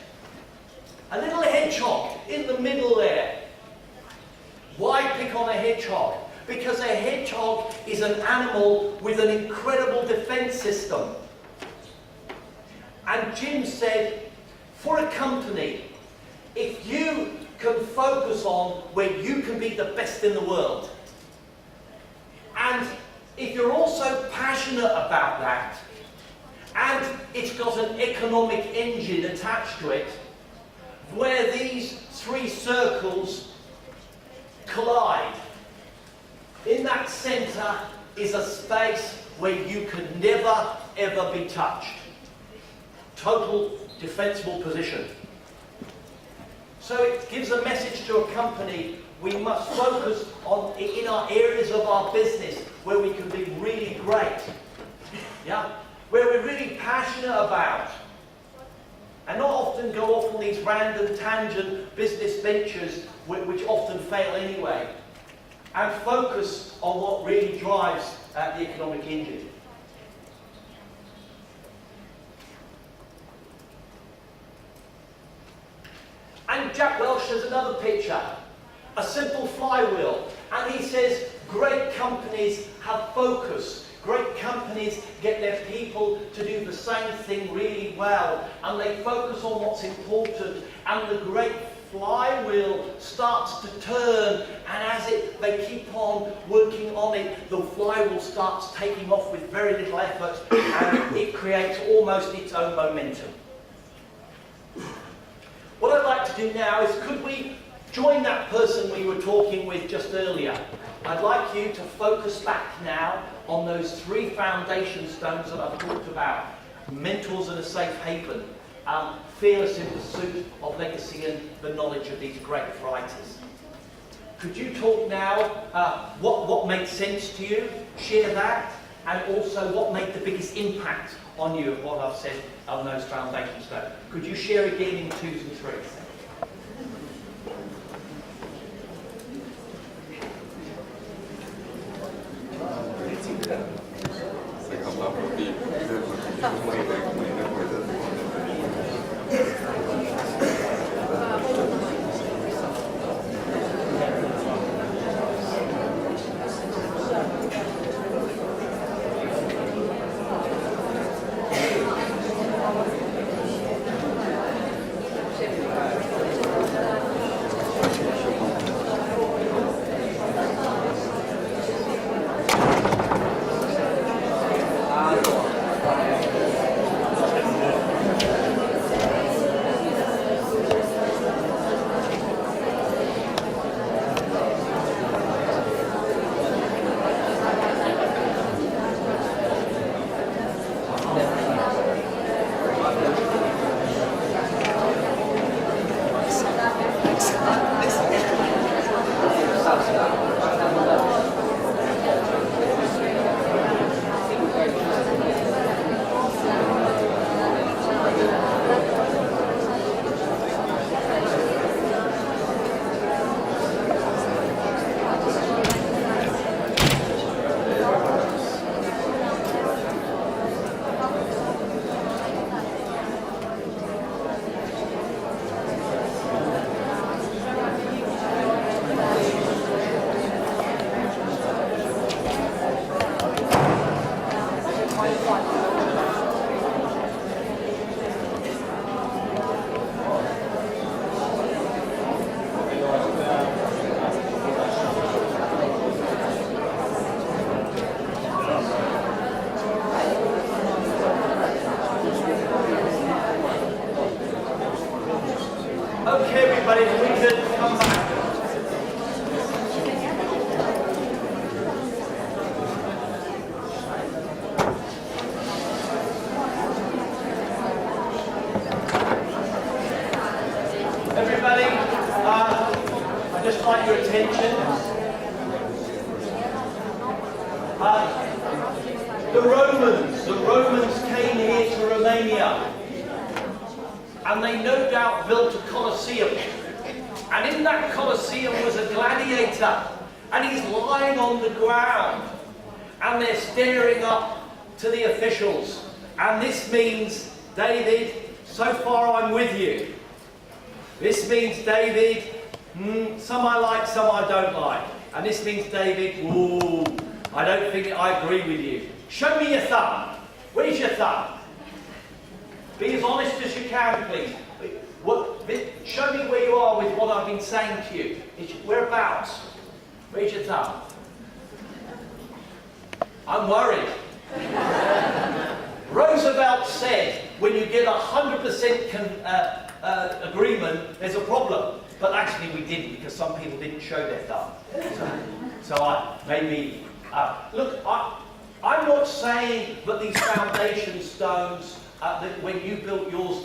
[SPEAKER 2] A little hedgehog in the middle there. Why pick on a hedgehog? Because a hedgehog is an animal with an incredible defense system. And Jim said, for a company, if you can focus on where you can be the best in the world, and if you're also passionate about that, and it's got an economic engine attached to it, where these three circles collide, in that centre is a space where you can never ever be touched. Total defensible position. So it gives a message to a company: we must focus on in our areas of our business where we can be really great. Yeah? Where we're really passionate about. And not often go off on these random tangent business ventures which often fail anyway. And focus on what really drives the economic engine. And Jack Welch has another picture, a simple flywheel. And he says, great companies have focus. Great companies get their people to do the same thing really well. And they focus on what's important. And the great flywheel starts to turn. And as they keep on working on it, the flywheel starts taking off with very little effort. And it creates almost its own momentum. What I'd like to do now is, could we join that person we were talking with just earlier? I'd like you to focus back now on those three foundation stones that I've talked about. Mentors and a safe haven. Fearless in pursuit of legacy and the knowledge of these great writers. Could you talk now what made sense to you? Share that. And also what made the biggest impact on you of what I've said on those foundation stones. Could you share again in twos and threes? Okay, everybody, if we could come back. Everybody, I'd just like your attention. The Romans and they no doubt built a Colosseum. And in that Colosseum was a gladiator, and he's lying on the ground, and they're staring up to the officials. And this means, David, so far I'm with you. This means, David, some I like, some I don't like. And this means, David, ooh, I don't think I agree with you. Show me your thumb. Where's your thumb? Be as honest as you can, please. Show me where you are with what I've been saying to you. Whereabouts? Where's your thumb? I'm worried. Roosevelt said, when you get 100% agreement, there's a problem. But actually we didn't, because some people didn't show their thumb. Look, I'm not saying that these foundation stones, that when you built yours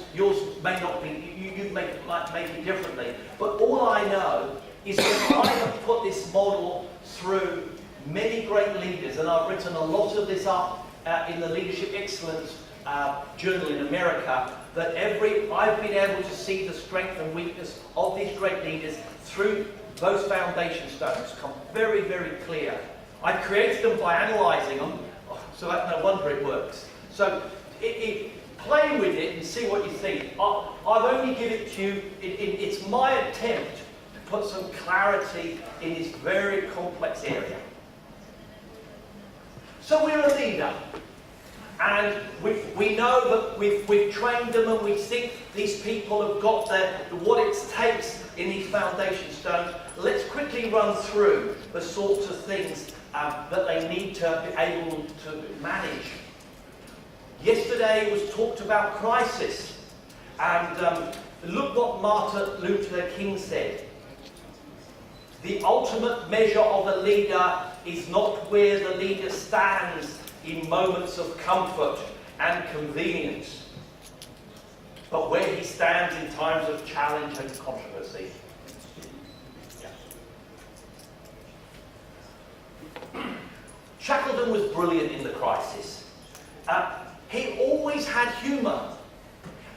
[SPEAKER 2] may not be, you might make it differently. But all I know is that I have put this model through many great leaders, and I've written a lot of this up in the Leadership Excellence Journal in America, that I've been able to see the strength and weakness of these great leaders through those foundation stones. Come very, very clear. I created them by analysing them, so that's no wonder it works. So play with it and see what you think. I've only given it to you, it's my attempt to put some clarity in this very complex area. So we're a leader, and we know that we've trained them, and we think these people have got what it takes in these foundation stones. Let's quickly run through the sorts of things that they need to be able to manage. Yesterday was talked about crisis, and look what Martin Luther King said. The ultimate measure of a leader is not where the leader stands in moments of comfort and convenience, but where he stands in times of challenge and controversy. Shackleton was brilliant in the crisis. He always had humour.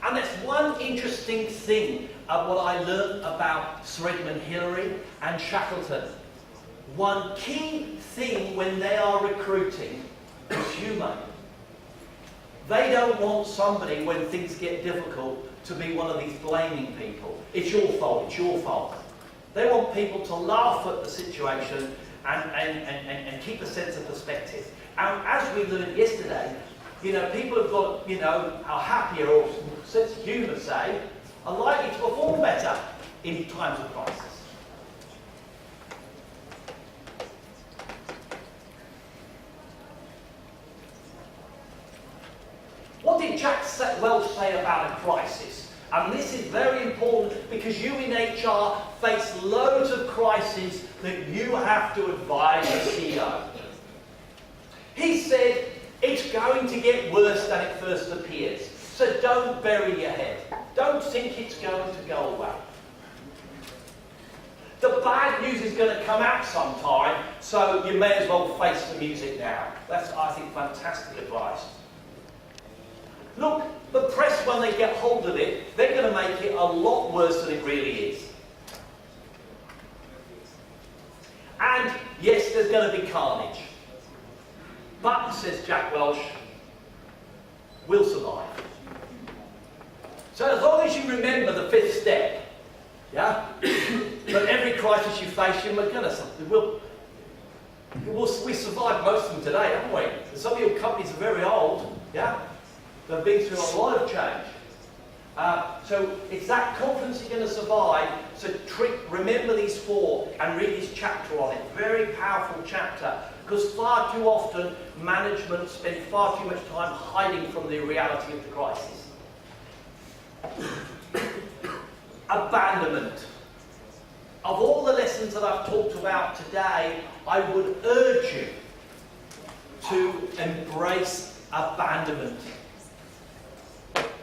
[SPEAKER 2] And that's one interesting thing of what I learned about Sir Edmund Hillary and Shackleton. One key thing when they are recruiting is humour. They don't want somebody, when things get difficult, to be one of these blaming people. It's your fault, it's your fault. They want people to laugh at the situation and keep a sense of perspective. And as we learned yesterday, people have got, are happier, or sense of humour, say, are likely to perform better in times of crisis. What did Jack Welch say about a crisis? And this is very important, because you in HR face loads of crises that you have to advise the CEO. He said, it's going to get worse than it first appears. So don't bury your head. Don't think it's going to go away. The bad news is going to come out sometime, so you may as well face the music now. That's, I think, fantastic advice. Look, the press, when they get hold of it, they're going to make it a lot worse than it really is. And yes, there's going to be carnage. But, says Jack Welch, we'll survive. So as long as you remember the fifth step, yeah? But every crisis you face, you're going to something. We survived most of them today, haven't we? And some of your companies are very old, yeah? They've been through a lot of change. So it's that confidence you're going to survive. So remember these four and read this chapter on it. Very powerful chapter. Because far too often, management spend far too much time hiding from the reality of the crisis. Abandonment. Of all the lessons that I've talked about today, I would urge you to embrace abandonment.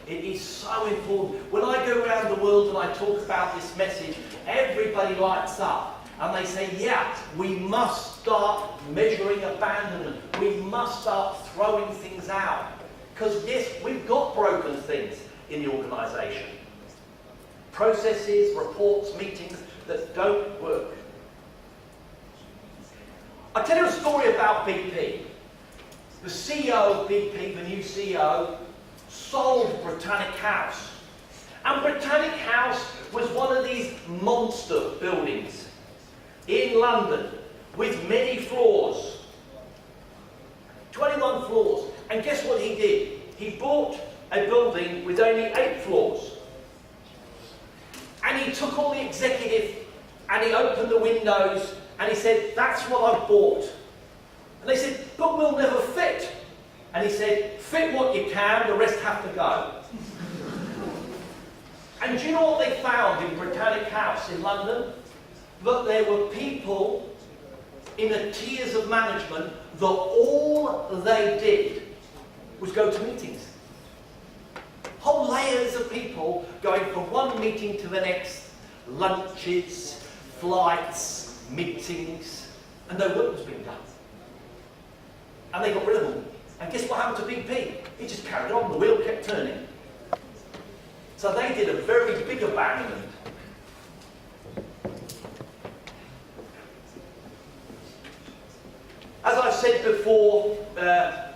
[SPEAKER 2] It is so important. When I go around the world and I talk about this message, everybody lights up. And they say, yeah, we must start measuring abandonment. We must start throwing things out. Because yes, we've got broken things in the organisation. processes, reports, meetings that don't work. I'll tell you a story about BP. The CEO of BP, the new CEO, sold Britannic House. And Britannic House was one of these monster buildings in London with many floors. 21 floors. And guess what he did? He bought a building with only 8 floors. And he took all the executive and he opened the windows and he said, that's what I've bought. And they said, but we'll never fit. And he said, fit what you can, the rest have to go. And do you know what they found in Britannic House in London? That there were people in the tiers of management that all they did was go to meetings. Whole layers of people going from one meeting to the next, lunches, flights, meetings, and no work was being done. And they got rid of them. And guess what happened to BP? It just carried on, the wheel kept turning. So they did a very big abandonment. As I've said before,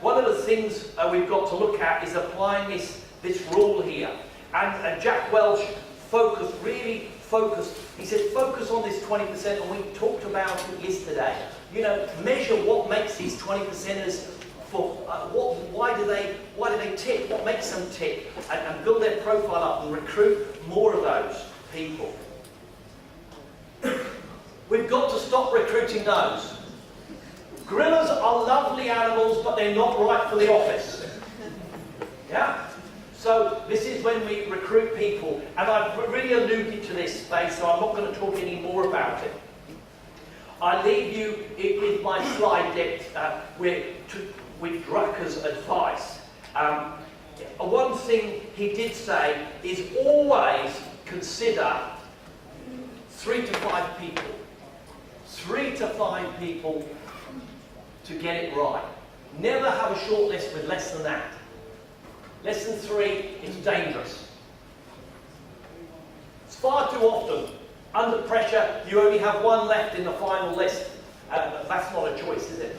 [SPEAKER 2] one of the things we've got to look at is applying this rule here. And Jack Welch really focused. He said, focus on this 20%, and we talked about it yesterday. You know, measure what makes these 20%ers why do they tick? What makes them tick? And build their profile up and recruit more of those people. We've got to stop recruiting those. Gorillas are lovely animals, but they're not right for the office. Yeah? So this is when we recruit people, and I've really alluded to this space, so I'm not going to talk any more about it. I leave you with my slide deck with Drucker's advice. One thing he did say is always consider 3 to 5 people. 3 to 5 people to get it right. Never have a short list with less than that. Less than 3 is dangerous. It's far too often. Under pressure, you only have 1 left in the final list. That's not a choice, is it?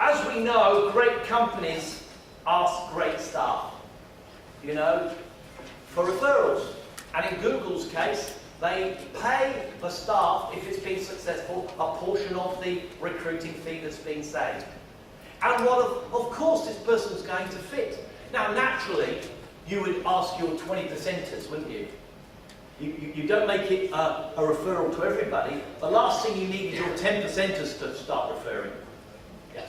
[SPEAKER 2] As we know, great companies ask great staff, you know, for referrals. And in Google's case, they pay the staff, if it's been successful, a portion of the recruiting fee that's been saved. And of course this person's going to fit. Now, naturally, you would ask your 20%ers, wouldn't you? You don't make it a referral to everybody. The last thing you need is your 10%ers to start referring. Yeah.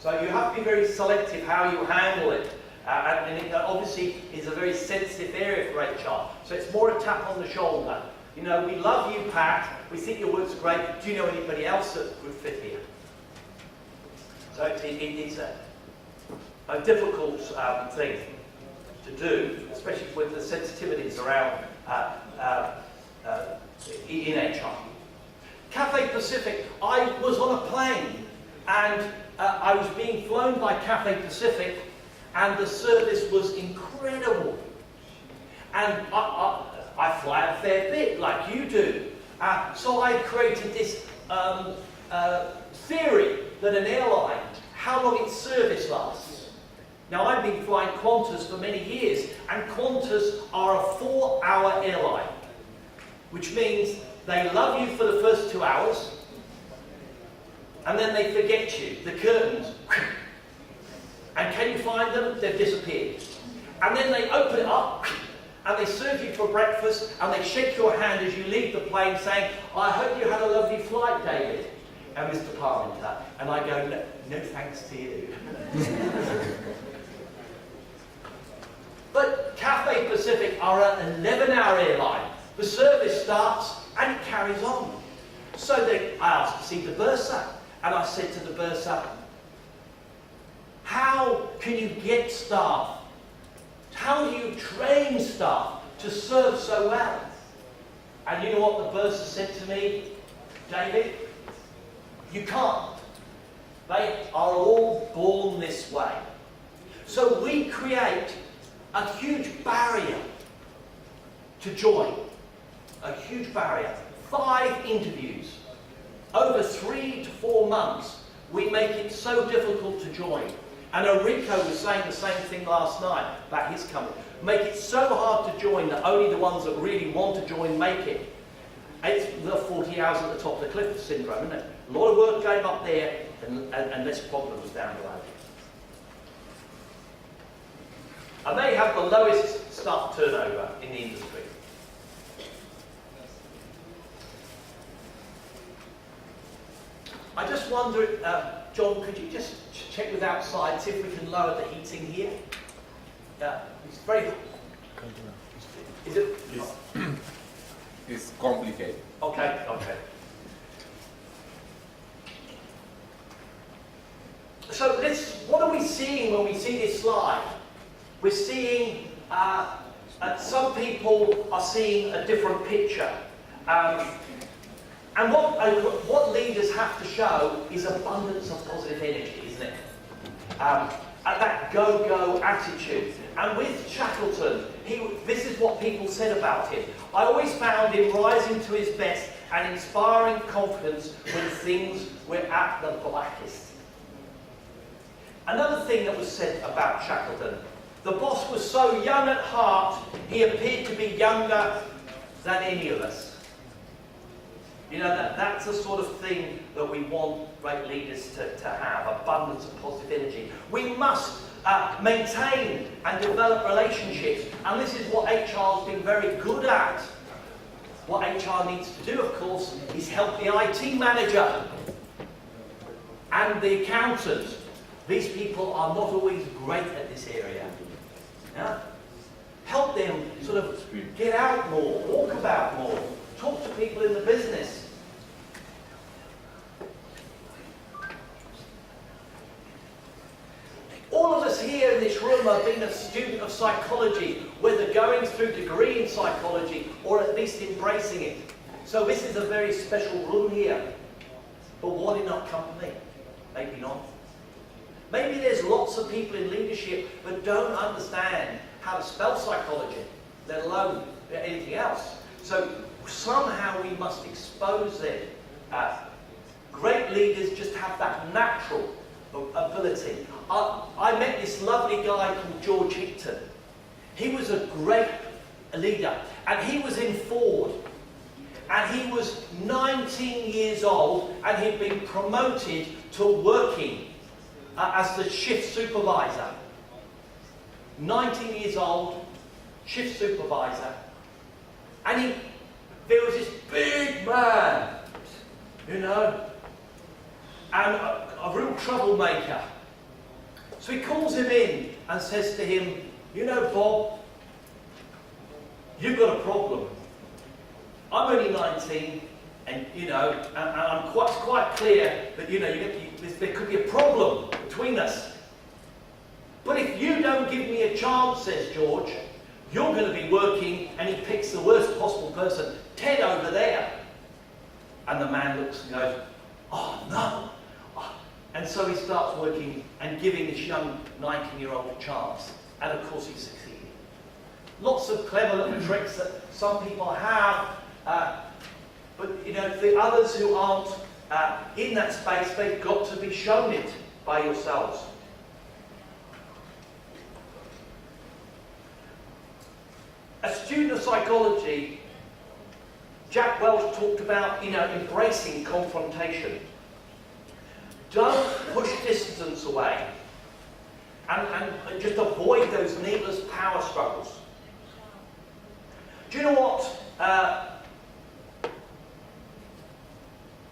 [SPEAKER 2] So you have to be very selective how you handle it. And it obviously is a very sensitive area for HR. So it's more a tap on the shoulder. You know, we love you, Pat. We think your work's great. Do you know anybody else that would fit here? So it's a difficult thing to do, especially with the sensitivities around in HR. Cathay Pacific, I was on a plane and I was being flown by Cathay Pacific, and the service was incredible. And I fly a fair bit, like you do. So I created this theory that an airline, how long its service lasts. Now, I've been flying Qantas for many years, and Qantas are a 4-hour airline, which means they love you for the first 2 hours, and then they forget you. The curtains, and can you find them? They've disappeared. And then they open it up, and they serve you for breakfast, and they shake your hand as you leave the plane saying, I hope you had a lovely flight, David, and Mr. Parmenter. And I go, no thanks to you. But Cathay Pacific are an 11-hour airline. The service starts and it carries on. So I asked to see the bursar, and I said to the bursar, how can you get staff? How do you train staff to serve so well? And you know what the bursar said to me? David, you can't. They are all born this way. So we create a huge barrier to join. A huge barrier. 5 interviews. Over 3 to 4 months, we make it so difficult to join. And Enrico was saying the same thing last night about his company. Make it so hard to join that only the ones that really want to join make it. It's the 40 hours at the top of the cliff syndrome, isn't it? A lot of work going up there and less problems down below. And they have the lowest staff turnover in the industry. I just wonder, John, could you just check with outside, see if we can lower the heating here? It's very... Is it?
[SPEAKER 4] It's complicated.
[SPEAKER 2] Okay, okay. So what are we seeing when we see this slide? We're seeing some people are seeing a different picture. And what leaders have to show is abundance of positive energy, isn't it? And that go-go attitude. And with Shackleton, this is what people said about him. I always found him rising to his best and inspiring confidence when things were at the blackest. Another thing that was said about Shackleton, the boss was so young at heart, he appeared to be younger than any of us. You know, that's the sort of thing that we want great leaders to have, abundance of positive energy. We must maintain and develop relationships, and this is what HR has been very good at. What HR needs to do, of course, is help the IT manager and the accountant. These people are not always great at this area. Yeah? Help them sort of get out more, walk about more, talk to people in the business. All of us here in this room have been a student of psychology, whether going through a degree in psychology or at least embracing it. So this is a very special room here. But what in our company? Maybe not. Maybe there's lots of people in leadership that don't understand how to spell psychology, let alone anything else. So somehow we must expose them. Great leaders just have that natural ability. I met this lovely guy called George Hickton. He was a great leader, and he was in Ford, and he was 19 years old, and he'd been promoted to working as the shift supervisor. 19 years old, shift supervisor, and there was this big man, you know, and a real troublemaker. So he calls him in and says to him, you know, Bob, you've got a problem. I'm only 19, and you know, and I'm quite clear that you know there could be a problem between us. But if you don't give me a chance, says George, you're going to be working, and he picks the worst possible person, Ted over there. And the man looks and goes, oh no. And so he starts working and giving this young 19-year-old a chance. And of course he succeeded. Lots of clever little tricks that some people have. But you know, the others who aren't in that space, they've got to be shown it by yourselves. A student of psychology, Jack Welch talked about, you know, embracing confrontation. Don't push distance away, and just avoid those needless power struggles. Do you know what?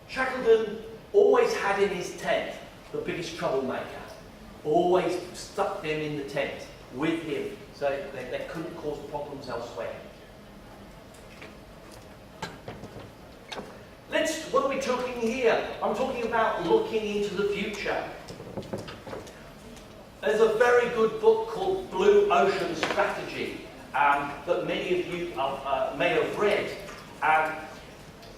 [SPEAKER 2] Shackleton always had in his tent the biggest troublemaker. Always stuck them in the tent with him, so they couldn't cause problems elsewhere. What are we talking here? I'm talking about looking into the future. There's a very good book called Blue Ocean Strategy that many of you may have read.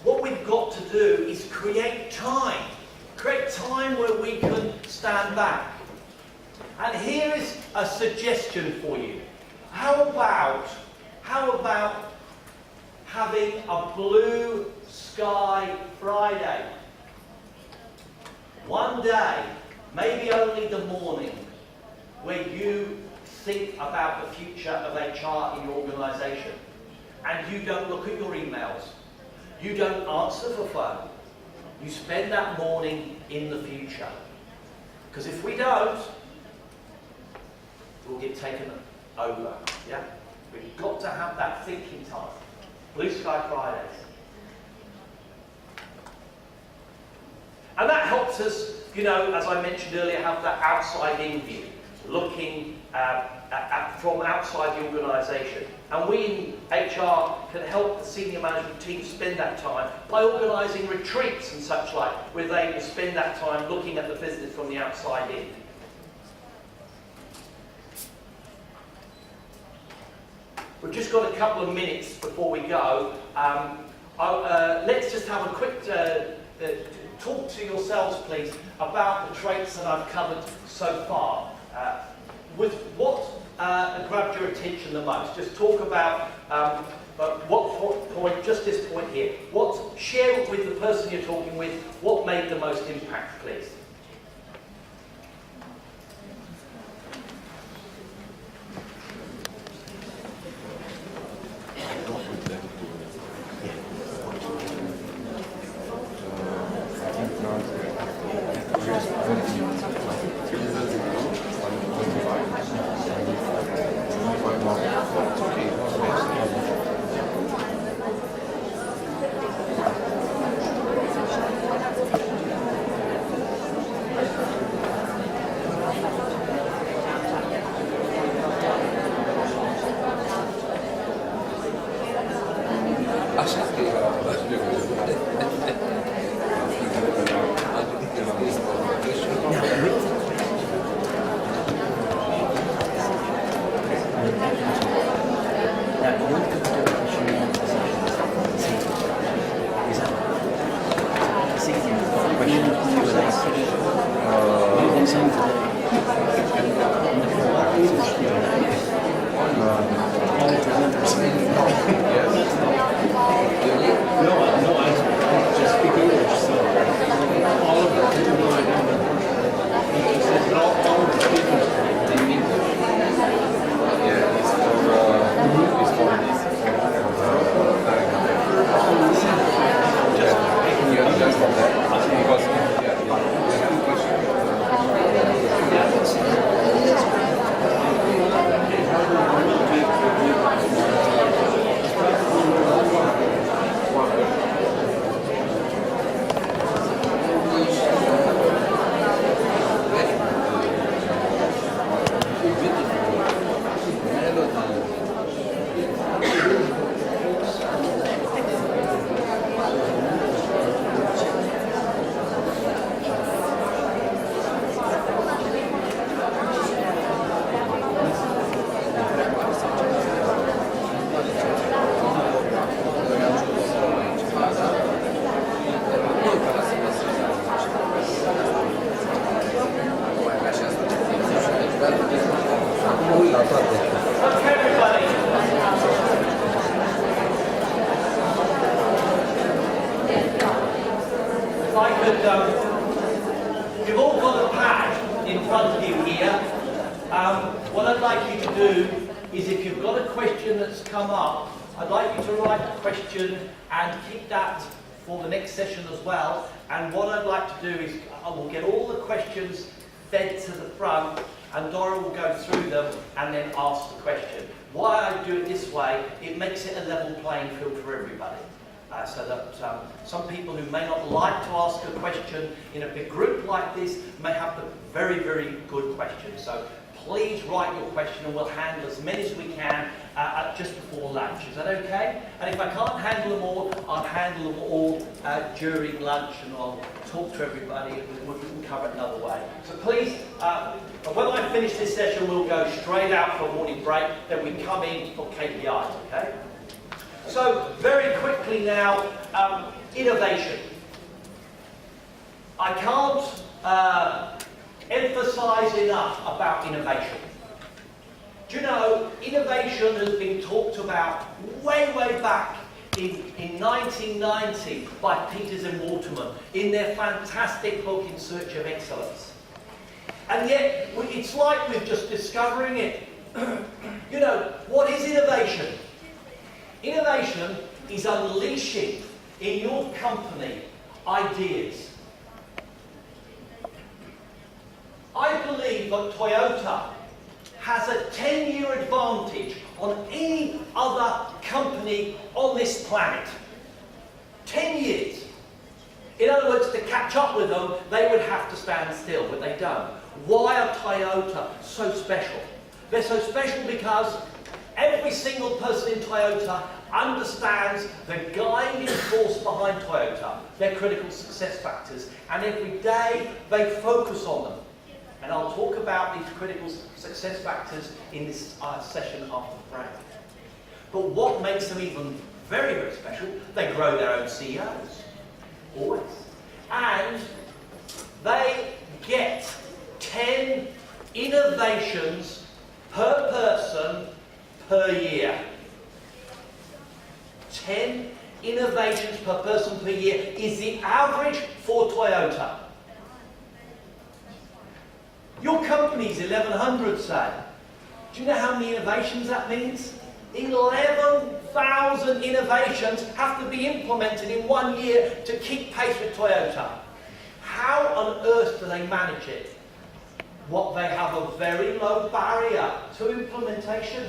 [SPEAKER 2] What we've got to do is create time. Create time where we can stand back. And here is a suggestion for you. How about having a blue sky Friday? One day, maybe only the morning, where you think about the future of HR in your organisation. And you don't look at your emails. You don't answer the phone. You spend that morning in the future. Because if we don't, we'll get taken over. Yeah? We've got to have that thinking time. Blue Sky Fridays. And that helps us, you know, as I mentioned earlier, have that outside-in view, looking from outside the organisation. And we in HR can help the senior management team spend that time by organising retreats and such like, where they can spend that time looking at the business from the outside in. We've just got a couple of minutes before we go. Let's just have a quick talk to yourselves, please, about the traits that I've covered so far. With what grabbed your attention the most? Just talk about what point, just this point here. Share with the person you're talking with what made the most impact, please. You've all got a pad in front of you here. What I'd like you to do is, if you've got a question that's come up, I'd like you to write the question and keep that for the next session as well. And what I'd like to do is, I will get all the questions fed to the front, and Dora will go through them and then ask the question. Why I do it this way, it makes it a level playing field for everybody. So that some people who may not like to ask a question in a big group like this may have the very, very good question. So please write your question and we'll handle as many as we can just before lunch. Is that okay? And if I can't handle them all, I'll handle them all during lunch, and I'll talk to everybody and we can cover it another way. So please, when I finish this session, we'll go straight out for a morning break, then we come in for KPIs, okay? So, very quickly now, innovation. I can't emphasize enough about innovation. Do you know, innovation has been talked about way, way back in 1990 by Peters and Waterman in their fantastic book In Search of Excellence. And yet, it's like we're just discovering it. You know, what is innovation? Innovation is unleashing in your company ideas. I believe that Toyota has a 10-year advantage on any other company on this planet. 10 years. In other words, to catch up with them, they would have to stand still, but they don't. Why are Toyota so special? They're so special because every single person in Toyota understands the guiding force behind Toyota, their critical success factors, and every day they focus on them. And I'll talk about these critical success factors in this session after the break. But what makes them even very, very special, they grow their own CEOs. Always. And they get 10 innovations per person per year. 10 innovations per person per year is the average for Toyota. Your company's 1,100, say. Do you know how many innovations that means? 11,000 innovations have to be implemented in 1 year to keep pace with Toyota. How on earth do they manage it? What, they have a very low barrier to implementation.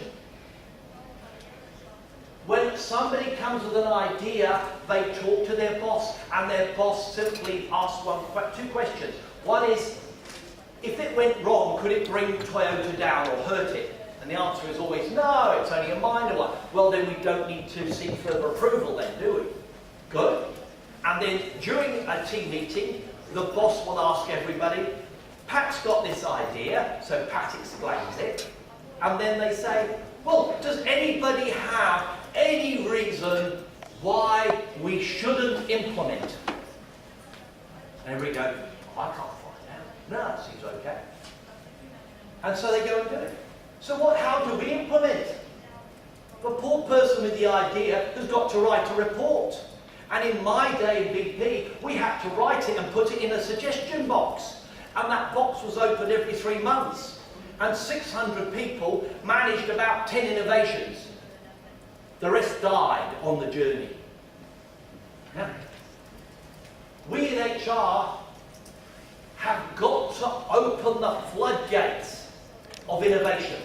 [SPEAKER 2] When somebody comes with an idea, they talk to their boss, and their boss simply asks two questions. One is, if it went wrong, could it bring Toyota down or hurt it? And the answer is always, no, it's only a minor one. Well, then we don't need to seek further approval then, do we? Good. And then during a team meeting, the boss will ask everybody, Pat's got this idea, so Pat explains it. And then they say, well, does anybody have any reason why we shouldn't implement? And everybody goes, I can't find out. No, it seems okay. And so they go and do it. So how do we implement? The poor person with the idea has got to write a report. And in my day in BP, we had to write it and put it in a suggestion box. And that box was opened every 3 months. And 600 people managed about 10 innovations. The rest died on the journey. Yeah. We in HR have got to open the floodgates of innovation.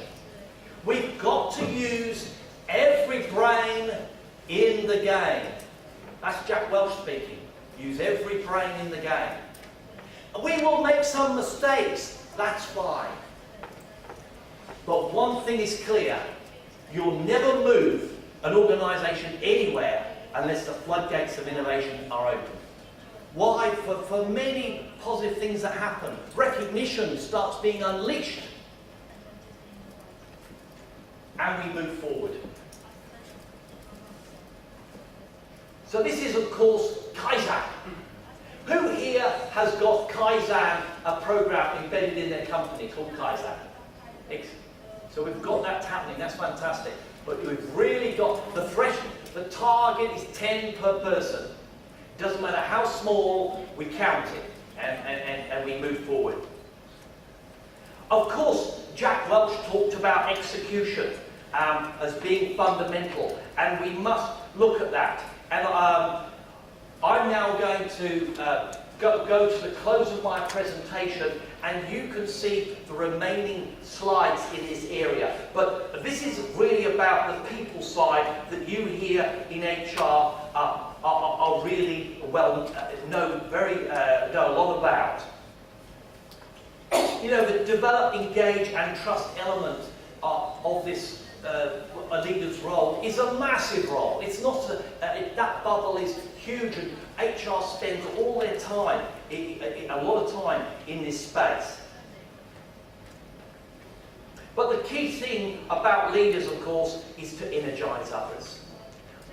[SPEAKER 2] We've got to use every brain in the game. That's Jack Welch speaking. Use every brain in the game. We will make some mistakes, that's fine. But one thing is clear, you'll never move an organisation anywhere unless the floodgates of innovation are open. Why? For many positive things that happen, recognition starts being unleashed. And we move forward. So this is, of course, Kaizen. Who here has got Kaizen, a program embedded in their company called Kaizen? So we've got that happening, that's fantastic. But we've really got the threshold, the target is 10 per person. Doesn't matter how small, we count it and we move forward. Of course, Jack Welch talked about execution as being fundamental, and we must look at that. And I'm now going to go to the close of my presentation, and you can see the remaining slides in this area. But this is really about the people side that you here in HR are really well know a lot about. You know, the develop, engage, and trust element of this a leader's role is a massive role. It's not that bubble is huge, and HR spends all their time, a lot of time in this space. But the key thing about leaders, of course, is to energize others.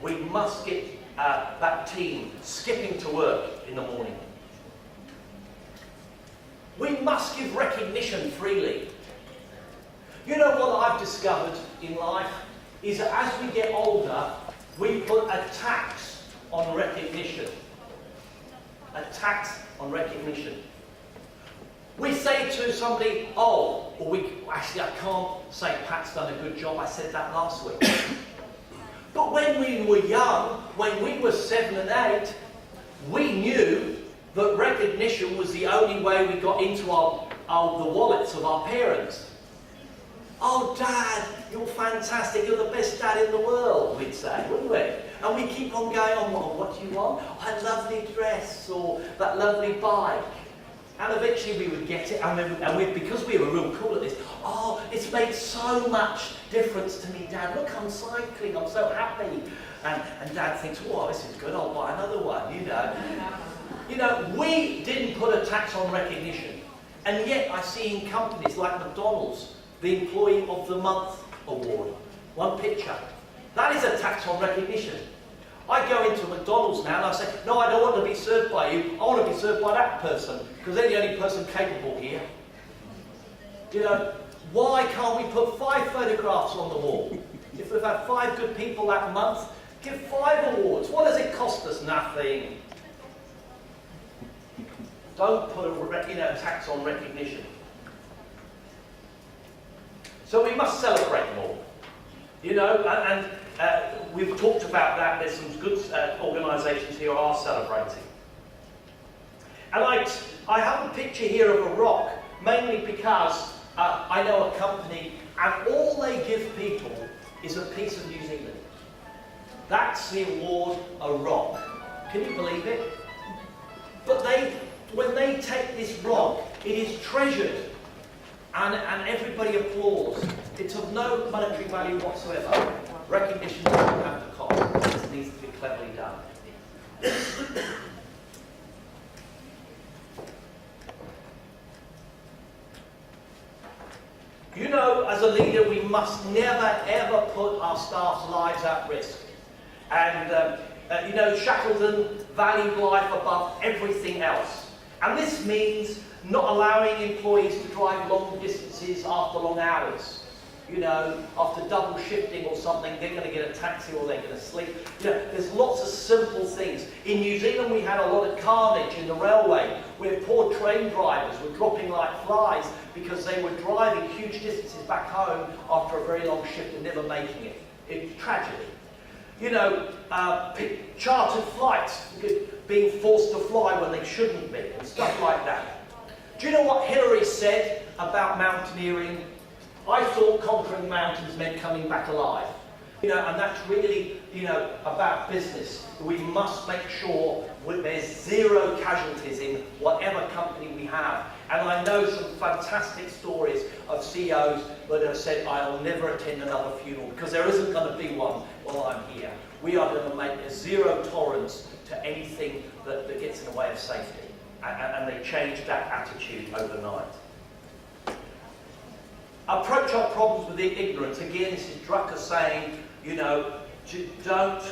[SPEAKER 2] We must get that team skipping to work in the morning. We must give recognition freely. You know what I've discovered in life is that as we get older, we put a tax on recognition. A tax on recognition. We say to somebody, oh, or actually I can't say Pat's done a good job, I said that last week. But when we were young, when we were 7 and 8, we knew that recognition was the only way we got into the wallets of our parents. Oh, Dad, you're fantastic, you're the best dad in the world, we'd say, wouldn't we? And we keep on going on, well, what do you want? Oh, that lovely dress, or that lovely bike. And eventually we would get it, and because we were real cool at this, oh, it's made so much difference to me, Dad. Look, I'm cycling, I'm so happy. And Dad thinks, oh, this is good, I'll buy another one, you know. You know, we didn't put a tax on recognition. And yet I see in companies like McDonald's, the Employee of the Month award. One picture. That is a tax on recognition. I go into McDonald's now and I say, no, I don't want to be served by you. I want to be served by that person, because they're the only person capable here. You know, why can't we put 5 photographs on the wall? If we've had 5 good people that month, give 5 awards. What does it cost us? Nothing. Don't put a tax on recognition. So we must celebrate more. You know, and we've talked about that. There's some good organisations here are celebrating. And I have a picture here of a rock, mainly because I know a company, and all they give people is a piece of New Zealand. That's the award, a rock. Can you believe it? But when they take this rock, it is treasured, and everybody applauds. It's of no monetary value whatsoever. Recognition doesn't have to cost. It just needs to be cleverly done. You know, as a leader, we must never ever put our staff's lives at risk. And you know, Shackleton valued life above everything else. And this means not allowing employees to drive long distances after long hours. You know, after double shifting or something, they're going to get a taxi or they're going to sleep. You know, there's lots of simple things. In New Zealand, we had a lot of carnage in the railway, where poor train drivers were dropping like flies because they were driving huge distances back home after a very long shift and never making it. It's tragedy. You know, chartered flights being forced to fly when they shouldn't be, and stuff like that. Do you know what Hillary said about mountaineering? I thought conquering mountains meant coming back alive. You know, and that's really, you know, about business. We must make sure there's 0 casualties in whatever company we have. And I know some fantastic stories of CEOs that have said, I'll never attend another funeral, because there isn't going to be one while I'm here. We are going to make a 0 tolerance to anything that gets in the way of safety. And they changed that attitude overnight. Approach our problems with ignorance. Again, this is Drucker saying, you know, don't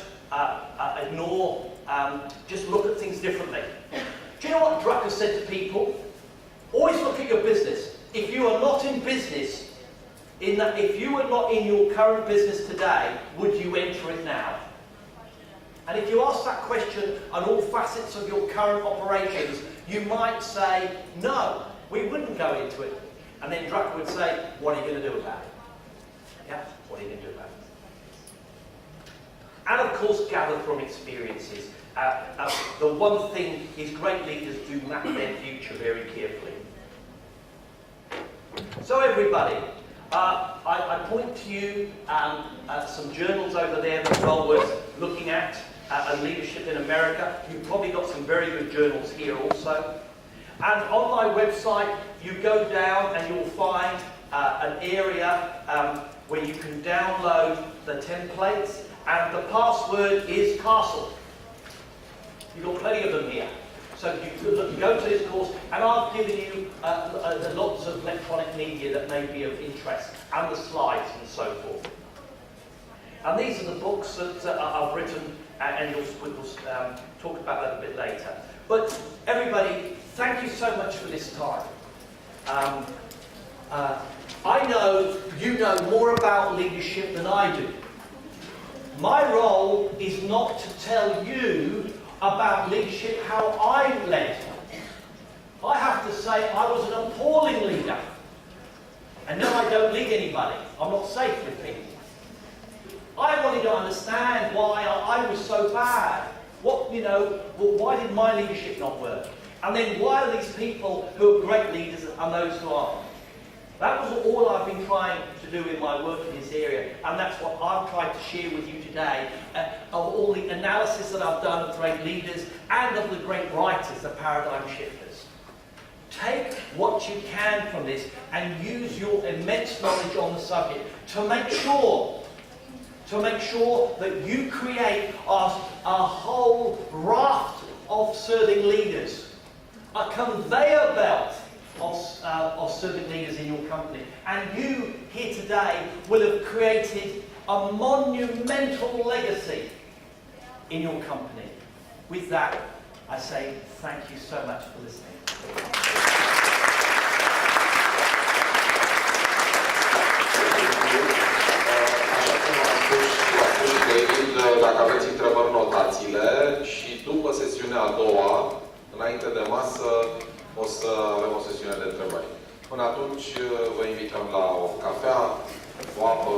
[SPEAKER 2] ignore, just look at things differently. Do you know what Drucker said to people? Always look at your business. If you are not in business, if you are not in your current business today, would you enter it now? And if you ask that question on all facets of your current operations, you might say, no, we wouldn't go into it. And then Drucker would say, what are you going to do about it? Yeah, what are you going to do about it? And of course, gather from experiences. The one thing is great leaders do map their future very carefully. So everybody, I point to you some journals over there that are well worth looking at, and leadership in America. You've probably got some very good journals here also. And on my website, you go down and you'll find an area where you can download the templates, and the password is castle. You've got plenty of them here. So you go to this course, and I've given you lots of electronic media that may be of interest, and the slides and so forth. And these are the books that I've written, and we'll talk about that a bit later. But everybody, thank you so much for this time. I know you know more about leadership than I do. My role is not to tell you about leadership, how I led. I have to say I was an appalling leader. And now I don't lead anybody. I'm not safe with people. I wanted to understand why I was so bad. Why did my leadership not work? And then why are these people who are great leaders and those who aren't? That was all I've been trying to do in my work in this area, and that's what I've tried to share with you today, of all the analysis that I've done of great leaders and of the great writers, the paradigm shifters. Take what you can from this and use your immense knowledge on the subject to make sure that you create a whole raft of serving leaders, a conveyor belt of servant leaders in your company. And you here today will have created a monumental legacy in your company. With that, I say thank you so much for listening.
[SPEAKER 1] David, dacă aveți întrebări, notațiile și după sesiunea a doua, înainte de masă, o să avem o sesiune de întrebări. Până atunci, vă invităm la o cafea, o apă,